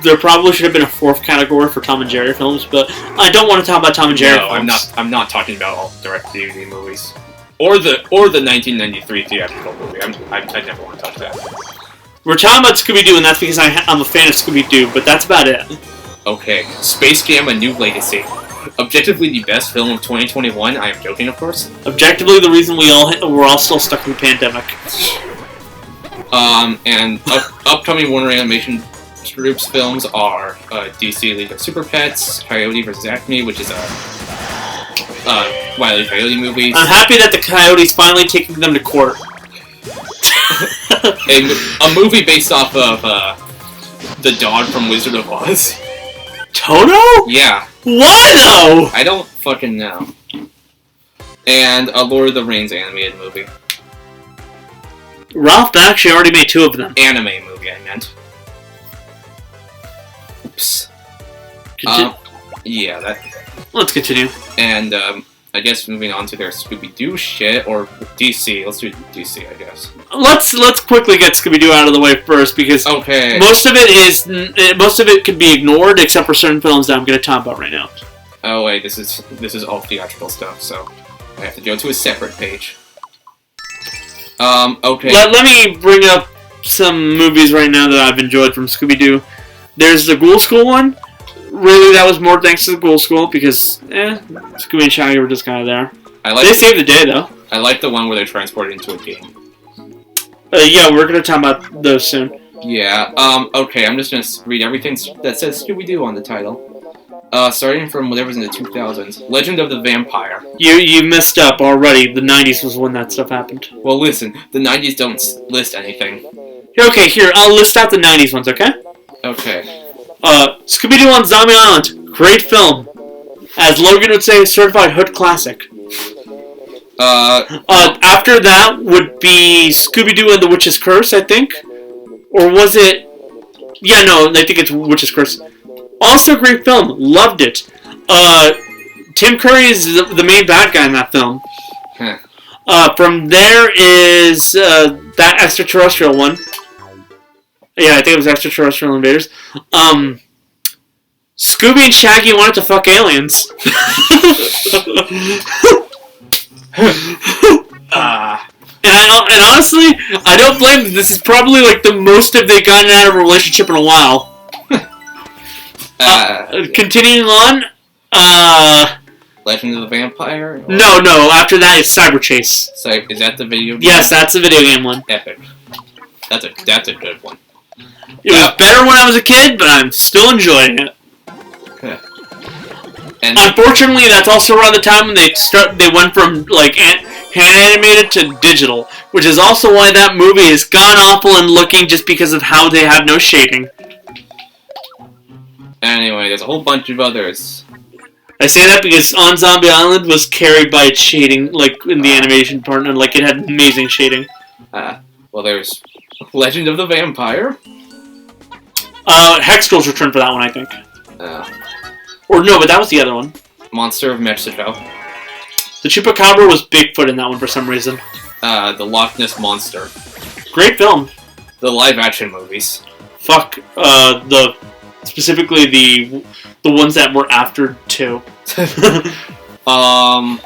there probably should have been a fourth category for Tom and Jerry films, but I don't want to talk about Tom and Jerry films.
I'm not talking about all direct DVD movies. Or the 1993 theatrical movie. I never want to touch that.
We're talking about Scooby-Doo, and that's because I'm a fan of Scooby-Doo, but that's about it.
Okay. Space Jam: A New Legacy. Objectively the best film of 2021. I am joking, of course.
Objectively, the reason we're all still stuck in the pandemic.
And upcoming Warner Animation Group's films are DC League of Super Pets, Coyote vs. Acme, which is a Wile E. Coyote movie.
I'm happy that the Coyote's finally taking them to court.
a movie based off of the dog from Wizard of Oz.
Toto?
Yeah.
Why though?
I don't fucking know. And a Lord of the Rings animated movie.
Ralph actually already made 2 of them.
Anime movie, I meant. Oops. Yeah, that.
Let's continue.
And I guess moving on to their Scooby-Doo shit, or DC. Let's do DC, I guess.
Let's quickly get Scooby-Doo out of the way first, because most of it can be ignored, except for certain films that I'm going to talk about right now.
Oh wait, this is all theatrical stuff, so I have to go to a separate page. Okay.
Let me bring up some movies right now that I've enjoyed from Scooby-Doo. There's the Ghoul School one. Really, that was more thanks to the Ghoul School, because, Scooby and Shaggy were just kind of there. They saved the day, though.
I like the one where they're transported into a game.
Yeah, we're going to talk about those soon.
Yeah, okay, I'm just gonna read everything that says Scooby-Doo on the title. Starting from whatever's in the 2000s. Legend of the Vampire.
You messed up already. The 90s was when that stuff happened.
Well, listen, the 90s don't list anything.
Okay, here, I'll list out the 90s ones, okay?
Okay.
Scooby-Doo on Zombie Island. Great film. As Logan would say, certified hood classic. After that would be Scooby-Doo and the Witch's Curse, I think. Or was it... Yeah, no, I think it's Witch's Curse. Also a great film. Loved it. Tim Curry is the main bad guy in that film.
Huh.
From there is that extraterrestrial one. Yeah, I think it was Extraterrestrial Invaders. Scooby and Shaggy wanted to fuck aliens. And honestly, I don't blame them. This is probably like the most that they've gotten out of a relationship in a while. Continuing on,
Legend of the Vampire? Or...
No. After that is Cyber Chase.
So, is that the video game?
Yes, that's the video game one.
Epic. That's a good one.
It was better when I was a kid, but I'm still enjoying it.
Yeah. And
unfortunately, that's also around the time when they went from like hand animated to digital, which is also why that movie is god awful and looking just because of how they have no shading.
Anyway, there's a whole bunch of others.
I say that because On Zombie Island was carried by its shading, like in the animation partner, like it had amazing shading.
Well, there's Legend of the Vampire.
Hex Girls returned for that one, I think. Or no, but that was the other one.
Monster of Mexico.
The Chupacabra was Bigfoot in that one for some reason.
The Loch Ness Monster.
Great film.
The live-action movies.
Fuck, specifically the ones that were after 2. I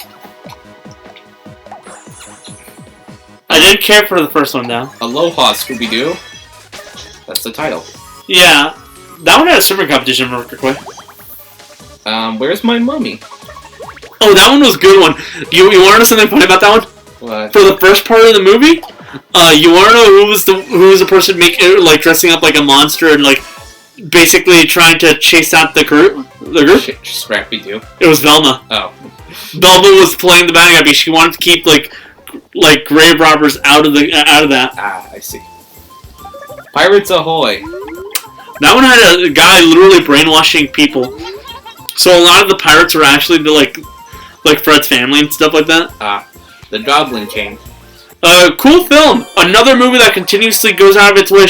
didn't care for the first one, though.
Aloha, Scooby-Doo. That's the title.
Yeah. That one had a surfing competition, real quick.
Where's My Mummy?
Oh, that one was a good one. You want to know something funny about that one?
What?
For the first part of the movie, you want to know who was the person like dressing up like a monster and like basically trying to chase out the group?
Scrappy-Doo.
It was Velma.
Oh.
Velma was playing the bad guy because she wanted to keep like grave robbers out of that.
Ah, I see. Pirates Ahoy.
That one had a guy literally brainwashing people. So a lot of the pirates were actually like Fred's family and stuff like that.
The Goblin King.
Cool film. Another movie that continuously goes out of its way.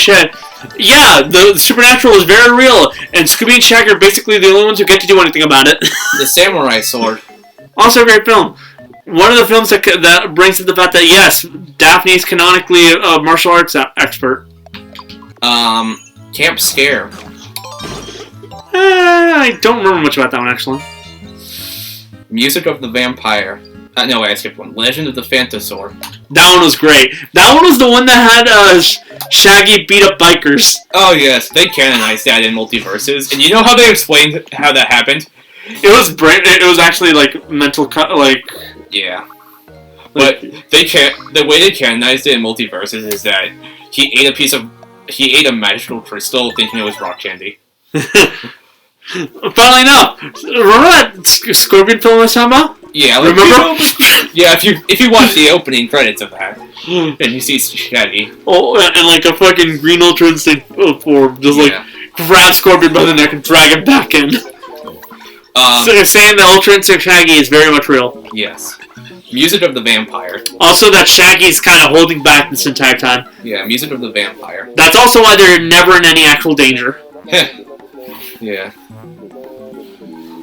Yeah, the supernatural is very real, and Scooby and Shaggy are basically the only ones who get to do anything about it.
The Samurai Sword.
Also a great film. One of the films that brings to the fact that yes, Daphne's canonically a martial arts expert.
Camp Scare.
I don't remember much about that one, actually.
Music of the Vampire. No, wait, I skipped one. Legend of the Phantosaur.
That one was great. That one was the one that had Shaggy beat up bikers.
Oh, yes. They canonized that in multiverses. And you know how they explained how that happened?
It was actually, like, mental...
Yeah. But the way they canonized it in multiverses is that he ate a magical crystal thinking it was rock candy.
Funnily enough, remember that Scorpion film I was talking about?
Yeah, like,
remember?
Yeah, if you watch the opening credits of that, and you see Shaggy.
Oh, and like a fucking green Ultra Instinct form, just like grab Scorpion by the neck and drag him back in. So saying the Ultra Instinct Shaggy is very much real.
Yes. Music of the Vampire. Also
that Shaggy's kind of holding back this entire time.
Yeah, Music of the Vampire.
That's also why they're never in any actual danger.
Yeah.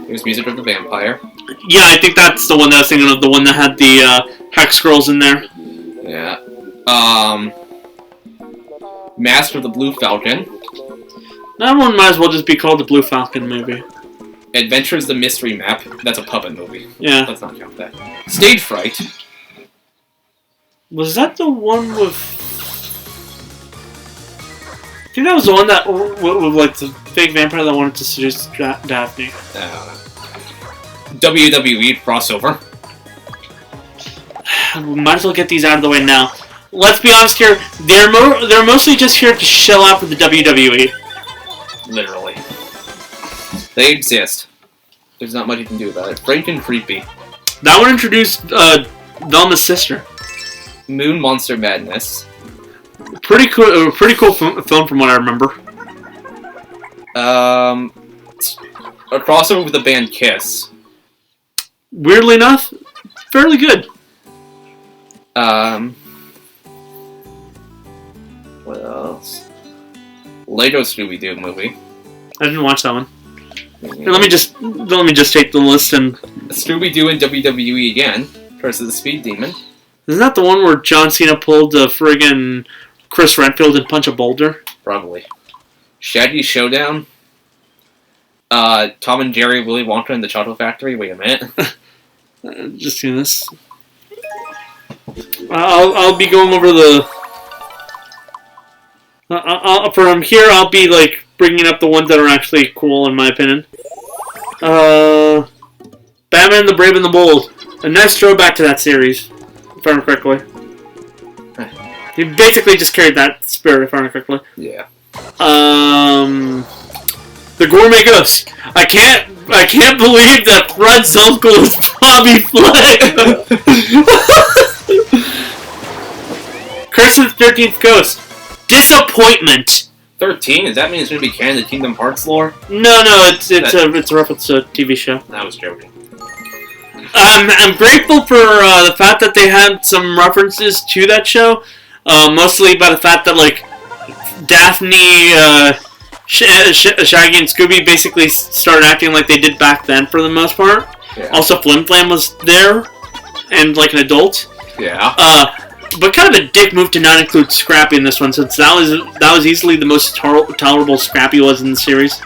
There's Music of the Vampire.
Yeah, I think that's the one that I was thinking of, the one that had the Hex Girls in there.
Yeah. Mask of the Blue Falcon.
That one might as well just be called the Blue Falcon movie.
Adventures the Mystery Map. That's a puppet movie.
Yeah.
Let's not count that. Stage Fright.
Was that the one with... I think that was the one that with like the fake vampire that wanted to seduce Daphne.
WWE crossover.
We might as well get these out of the way now. let's be honest here. They're mostly just here to shell out for the WWE.
Literally. They exist. There's not much you can do about it. Frank and Creepy.
That one introduced Velma's sister.
Moon Monster Madness.
Pretty cool film from what I remember.
A crossover with the band Kiss.
Weirdly enough, fairly good.
What else? Lego Scooby-Doo movie.
I didn't watch that one. Here, let me just take the list and...
Scooby-Doo and WWE again versus the Speed Demon.
Isn't that the one where John Cena pulled friggin' Chris Redfield and punch a boulder?
Probably. Shaggy Showdown. Tom and Jerry, Willy Wonka and the Chocolate Factory. Wait a minute.
Just seeing this. I'll be going over the... from here, I'll be like bringing up the ones that are actually cool in my opinion. Batman the Brave and the Bold. A nice throwback to that series, if I remember correctly. He basically just carried that spirit, if I remember correctly.
Yeah.
The Gourmet Ghost. I can't believe that Fred's uncle is Bobby Flay. Curse of the 13th Ghost. Disappointment.
13? Does that mean it's going to be canon to Kingdom Hearts lore?
No, it's a reference to a TV show.
I was joking.
I'm grateful for the fact that they had some references to that show, mostly by the fact that like Daphne, Shaggy, and Scooby basically started acting like they did back then for the most part.
Yeah.
Also, Flim Flam was there, and like an adult.
Yeah.
But kind of a dick move to not include Scrappy in this one, since that was easily the most tolerable Scrappy was in the series.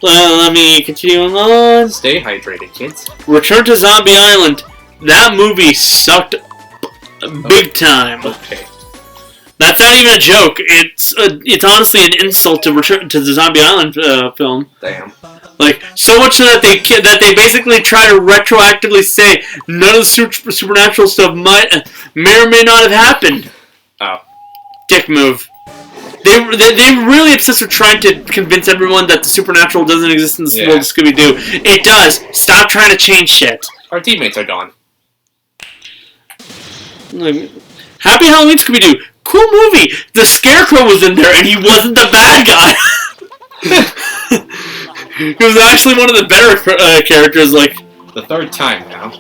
Let me continue on.
Stay hydrated, kids.
Return to Zombie Island. That movie sucked big time.
Okay.
That's not even a joke. It's honestly an insult to Return to the Zombie Island film.
Damn.
Like, so much so that they basically try to retroactively say none of the supernatural stuff may or may not have happened.
Oh.
Dick move. They're really obsessed with trying to convince everyone that the supernatural doesn't exist in the world of Scooby-Doo. It does. Stop trying to change shit.
Our teammates are gone.
Happy Halloween, Scooby-Doo. Cool movie. The Scarecrow was in there, and he wasn't the bad guy. He was actually one of the better characters, like...
The third time now.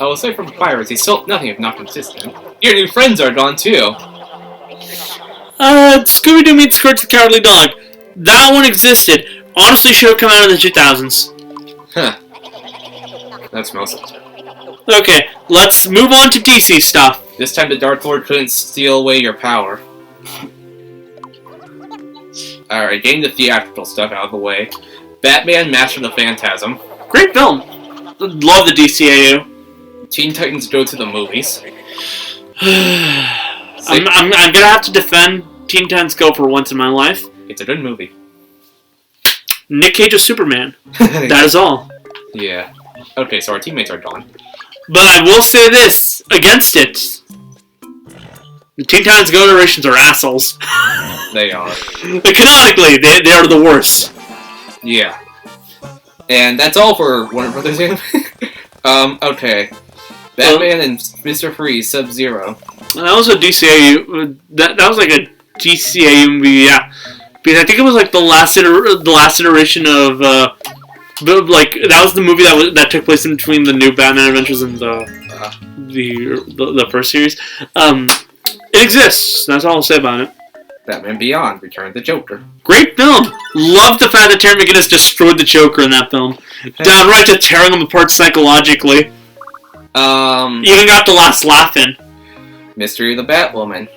Oh, aside from pirates, he's still nothing if not consistent. Your new friends are gone, too.
Scooby-Doo meets Squirt the Cowardly Dog. That one existed. Honestly, should have come out in the 2000s.
Huh. That smells like it.
Okay, let's move on to DC stuff.
This time the Dark Lord couldn't steal away your power. Alright, getting the theatrical stuff out of the way. Batman, Master of the Phantasm.
Great film. Love the DCAU.
Teen Titans Go to the Movies.
I'm gonna have to defend Teen Titans Go for once in my life.
It's a good movie.
Nick Cage is Superman. That is all.
Yeah. Okay, so our teammates are gone.
But I will say this against it. The Teen Titans Go iterations are assholes.
They are.
Canonically, they are the worst.
Yeah. And that's all for Warner Brothers anime. Okay. Batman and Mr. Freeze, Sub-Zero.
That was a DCAU. That was like a DCAU movie, yeah. Because I think it was like the last iteration of like that was the movie that took place in between the new Batman Adventures and the first series. It exists. That's all I'll say about it.
Batman Beyond, Return of the Joker.
Great film. Love the fact that Terry McGinnis destroyed the Joker in that film. Downright just tearing him apart psychologically. Even got the last laugh in.
Mystery of the Batwoman.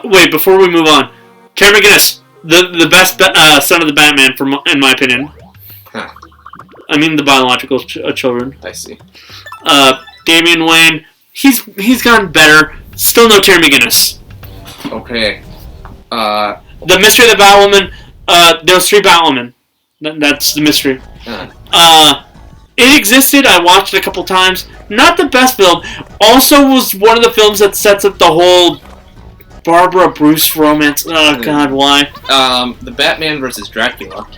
Wait, before we move on, Terry McGinnis, the best son of the Batman, in my opinion.
Huh.
I mean the biological children.
I see.
Damian Wayne, he's gotten better. Still no Terry McGinnis.
Okay.
The Mystery of the Batwoman. There's 3 Batwomen. That's the mystery. It existed. I watched it a couple times. Not the best film. Also was one of the films that sets up the whole Barbara Bruce romance. Oh God, why?
The Batman vs. Dracula.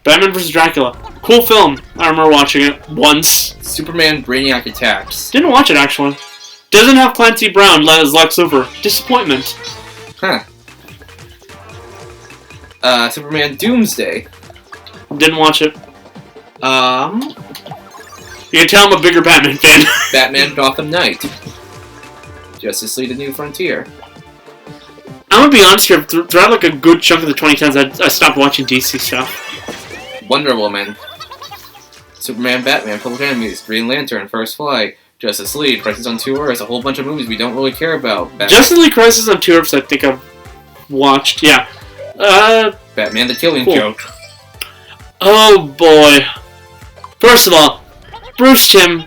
Batman vs. Dracula. Cool film. I remember watching it once.
Superman Brainiac Attacks.
Didn't watch it actually. Doesn't have Clancy Brown as Lex Luthor. Disappointment.
Huh. Superman Doomsday.
Didn't watch it. You can tell I'm a bigger Batman fan.
Batman Gotham Knight. Justice League: The New Frontier.
I'm gonna be honest here. Throughout like a good chunk of the 2010s, I stopped watching DC stuff.
Wonder Woman. Superman, Batman, Public Enemies, Green Lantern, First Flight, Justice League, Crisis on Two Earths, a whole bunch of movies we don't really care about.
Justice League Crisis on Two Earths, I think I've watched. Yeah.
Batman: The Killing
cool.
Joke.
Oh boy. First of all, Bruce Timm,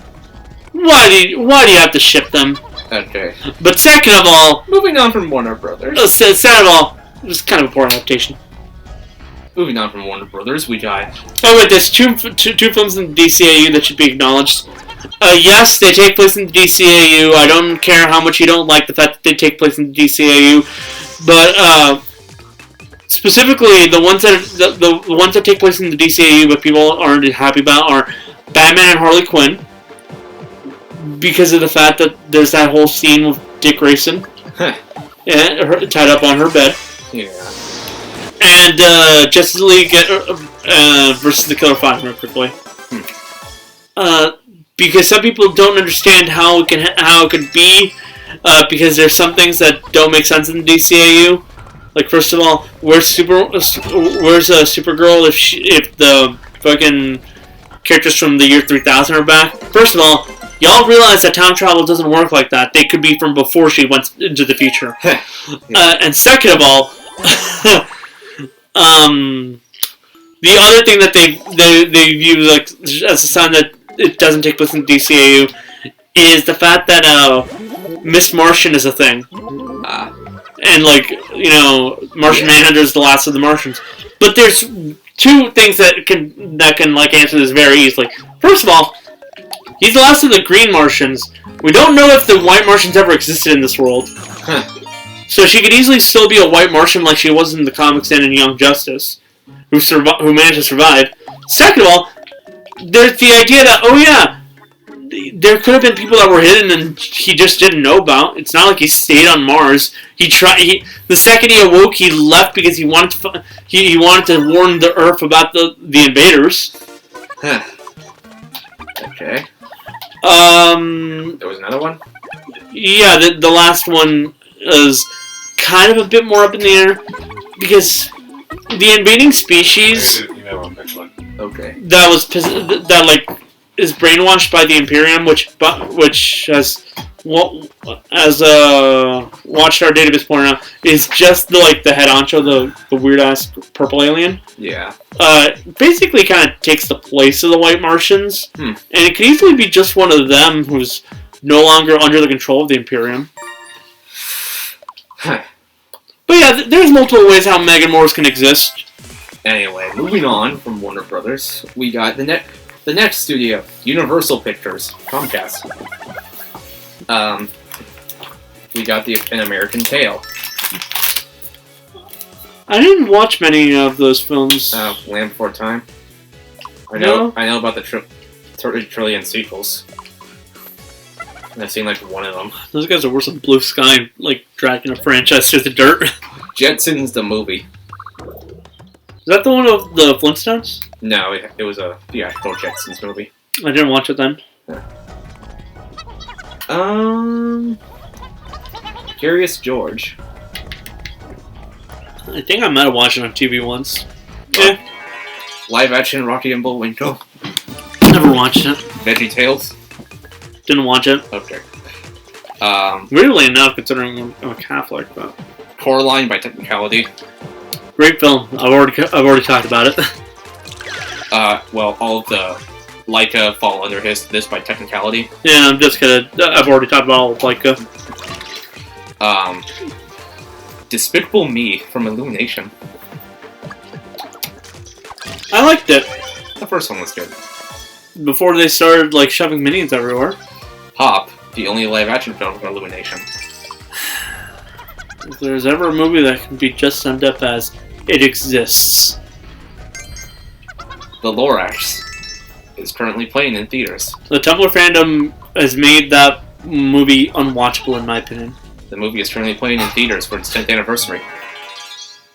why do you have to ship them?
Okay.
But second of all,
moving on from Warner Brothers.
Second of all, it was kind of a poor adaptation.
Moving on from Warner Brothers, we got...
Oh wait, there's two films in the DCAU that should be acknowledged. Yes, they take place in the DCAU. I don't care how much you don't like the fact that they take place in the DCAU, but specifically the ones that the ones that take place in the DCAU but people aren't happy about are Batman and Harley Quinn, because of the fact that there's that whole scene with Dick Grayson tied up on her bed.
Yeah.
And Justice League versus the Killer 5, real quickly. Because some people don't understand how it could be, because there's some things that don't make sense in the DCAU. Like, first of all, where's Supergirl if the fucking characters from the year 3000 are back? First of all, y'all realize that time travel doesn't work like that. They could be from before she went into the future. And second of all, the other thing that they view like as a sign that it doesn't take place in DCAU is the fact that Miss Martian is a thing, and like Martian Manhunter is the last of the Martians. But there's two things that can like answer this very easily. First of all, he's the last of the Green Martians. We don't know if the White Martians ever existed in this world. So she could easily still be a White Martian like she was in the comics and in Young Justice, who managed to survive. Second of all, there's the idea that, oh yeah, there could have been people that were hidden and he just didn't know about. It's not like he stayed on Mars. The second he awoke, he left because he wanted to warn the Earth about the invaders.
Okay. There was another one?
Yeah, the last one is kind of a bit more up in the air, because the invading species
okay.
that is brainwashed by the Imperium, which has as Watchtower Database pointed out, is just the head honcho, the weird ass purple alien.
Yeah.
Basically, kind of takes the place of the White Martians, and it could easily be just one of them who's no longer under the control of the Imperium. But yeah, there's multiple ways how Megan Morse can exist.
Anyway, moving on from Warner Brothers, we got the next studio, Universal Pictures, Comcast. We got An American Tail.
I didn't watch many of those films.
Land Before Time. I know about the 30 trillion sequels. And I've seen one of them.
Those guys are worse than Blue Sky, dragging a franchise through the dirt.
Jetsons the movie.
Is that the one of the Flintstones?
No, it was a theatrical Jetsons movie.
I didn't watch it then.
Curious George.
I think I might have watched it on TV once.
Yeah. Live action Rocky and Bullwinkle.
Never watched it.
Veggie Tales.
Didn't watch it.
Okay.
Weirdly enough, considering I'm a Catholic, but
Coraline by Technicality.
Great film. I've already talked about it.
Well, all of the Leica fall under this by Technicality.
Yeah, I'm just gonna. I've already talked about all of Leica.
Despicable Me from Illumination.
I liked it.
The first one was good.
before they started like shoving minions everywhere.
Hop, the only live-action film from Illumination.
If there's ever a movie that can be just summed up as "it exists,"
The Lorax is currently playing in theaters.
the Tumblr fandom has made that movie unwatchable, in my opinion.
The movie is currently playing in theaters for its 10th anniversary.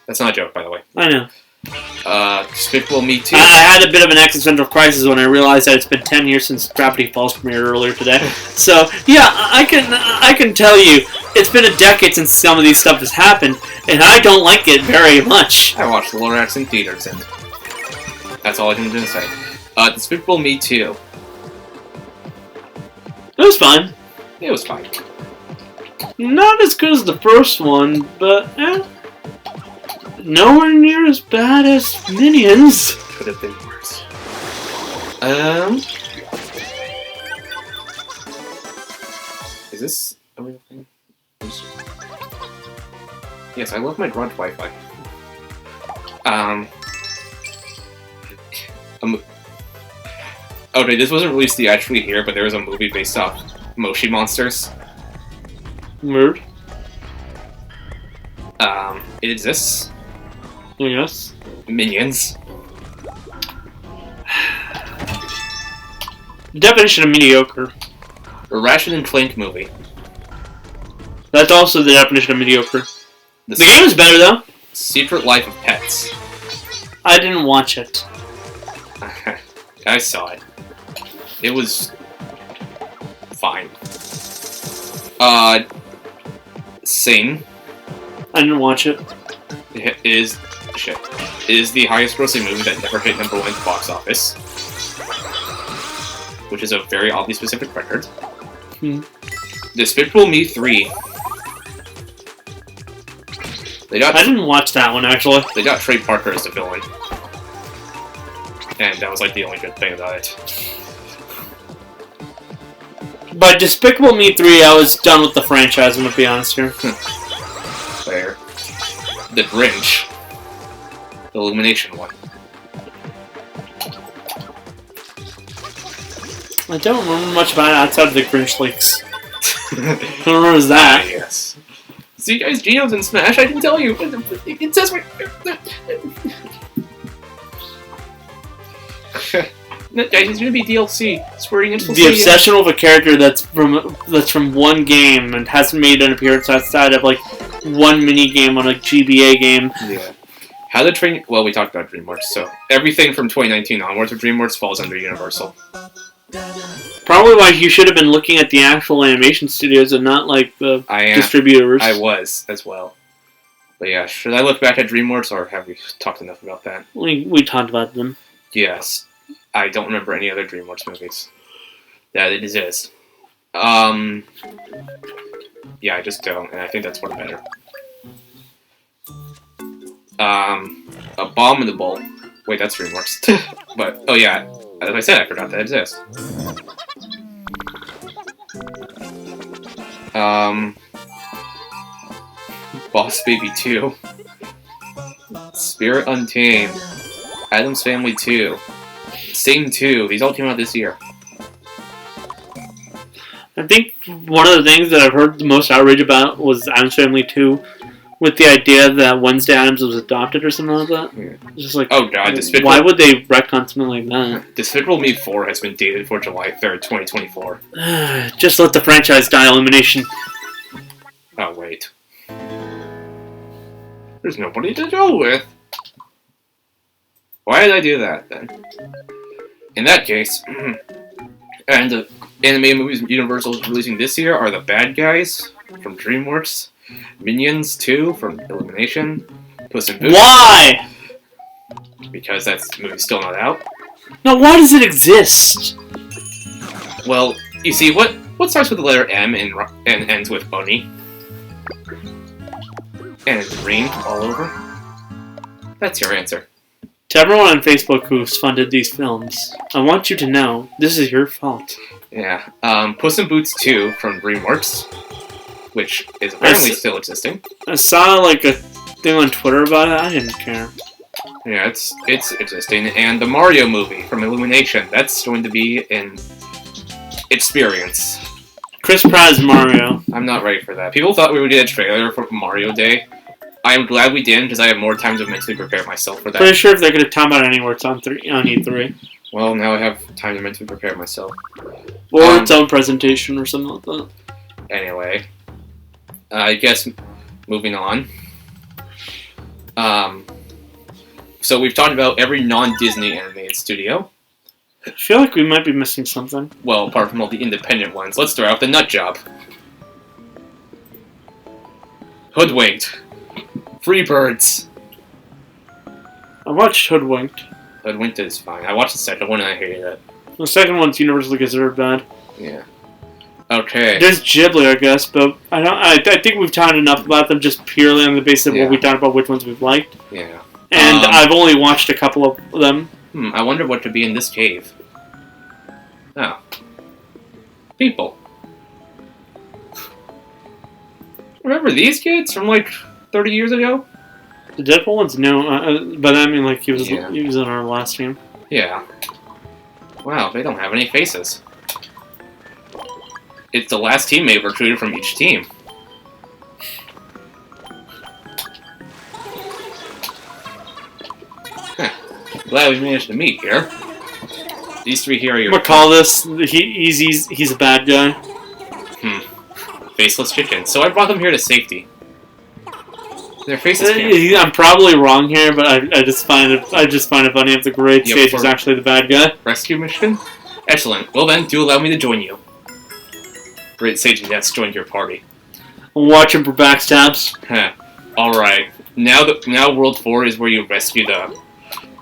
That's not a joke, by the way.
I know.
Despicable Me 2.
I had a bit of an existential crisis when I realized that it's been 10 years since Gravity Falls premiered earlier today. So, yeah, I can tell you, it's been a decade since some of these stuff has happened, and I don't like it very much.
I watched The Lorax in theaters, and that's all I can do to say. Despicable Me 2.
It was fun.
It was fine.
Not as good as the first one, but nowhere near as bad as Minions.
Could have been worse. Is this a real thing? Yes, I love my grunt Wi-Fi. Okay, this wasn't released theatrically here, but there was a movie based off Moshi Monsters.
Weird.
It exists.
Yes.
Minions.
The definition of mediocre.
A Ratchet and Clank movie.
That's also the definition of mediocre.
The
The game is better, though.
Secret Life of Pets.
I didn't watch it.
I saw it. It was fine. Sing.
I didn't watch it.
It is the highest grossing movie that never hit #1 at the box office, which is a very oddly specific record. Despicable Me 3.
I didn't watch that one, actually.
They got Trey Parker as the villain, and that was like the only good thing about it.
By Despicable Me 3, I was done with the franchise, I'm gonna be honest here.
Fair. The Grinch. The Illumination one.
I don't remember much about it outside of the Grinch leaks. I don't remember that.
Yes. See, guys, Gino's in Smash. I can tell you. It says right. Guys, he's gonna be DLC. Swearing into
The obsession with a character that's from one game and hasn't made an appearance outside of like one mini game on a GBA game.
Yeah. How the Train... Well, we talked about DreamWorks, so everything from 2019 onwards of DreamWorks falls under Universal.
Probably why you should have been looking at the actual animation studios and not like the distributors.
I was, as well. But yeah, should I look back at DreamWorks, or have we talked enough about that?
We talked about them.
Yes. I don't remember any other DreamWorks movies that exist. Yeah, I just don't, and I think that's for the better. Abominable. Wait, that's DreamWorks. But, oh yeah, as I said, I forgot that exists. Boss Baby 2. Spirit Untamed. Addams Family 2. Sing 2. These all came out this year.
I think one of the things that I've heard the most outrage about was Addams Family 2, with the idea that Wednesday Addams was adopted or something like that.
Yeah.
It's just like,
oh god,
why would they retcon something like that?
Despicable Me 4 has been dated for July 3rd, 2024.
Just let the franchise die, Illumination.
Oh, wait. There's nobody to go with. Why did I do that, then? In that case, and the animated movies Universal is releasing this year are The Bad Guys from DreamWorks, Minions 2 from Illumination, Puss in Boots.
Why?
Because that movie's still not out.
No, why does it exist?
Well, you see, what starts with the letter M and ends with Bunny? And it's green all over? That's your answer.
To everyone on Facebook who's funded these films, I want you to know, this is your fault.
Yeah. Puss in Boots 2 from DreamWorks, which is apparently still existing.
I saw like a thing on Twitter about it, I didn't care.
Yeah, it's interesting. And the Mario movie from Illumination, that's going to be an experience.
Chris Pratt's Mario.
I'm not ready for that. People thought we would get a trailer for Mario Day. I am glad we didn't, because I have more time to mentally prepare myself for that.
Pretty sure if they're going to time out anywhere, it's on E3.
Well, now I have time to mentally prepare myself.
Or its own presentation or something like that.
Anyway, I guess moving on. So we've talked about every non-Disney animated studio.
I feel like we might be missing something.
Well, apart from all the independent ones. Let's throw out the nut job. Hoodwinked. Freebirds.
I watched Hoodwinked.
Hoodwinked is fine. I watched the second one and I hated it.
The second one's universally considered bad.
Yeah. Okay.
There's Ghibli, I guess, but I think we've talked enough about them just purely on the basis of what we talked about, which ones we've liked.
Yeah.
And I've only watched a couple of them.
I wonder what could be in this cave. Oh. People. Remember these kids from like 30 years ago?
The Deadpool ones? No, but I mean, like, he was in our last team.
Yeah. Wow, they don't have any faces. It's the last teammate recruited from each team. Glad we managed to meet here. These three here are your...
I'm gonna call this, he's a bad guy.
Faceless chickens. So I brought them here to safety. Their faces
I'm probably wrong here, but I just find it funny if the great Sage is actually the bad guy.
Rescue mission? Excellent. Well then, do allow me to join you. Great Sage and Death's joined your party.
I'm watching for backstabs.
Alright. Now World 4 is where you rescue the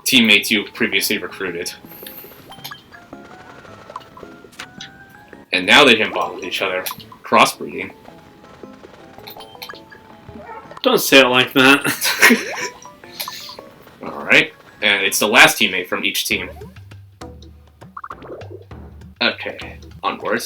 teammates you previously recruited. And now they can bond with each other. Crossbreeding.
Don't say it like that.
Alright. And it's the last teammate from each team. Okay. Onwards.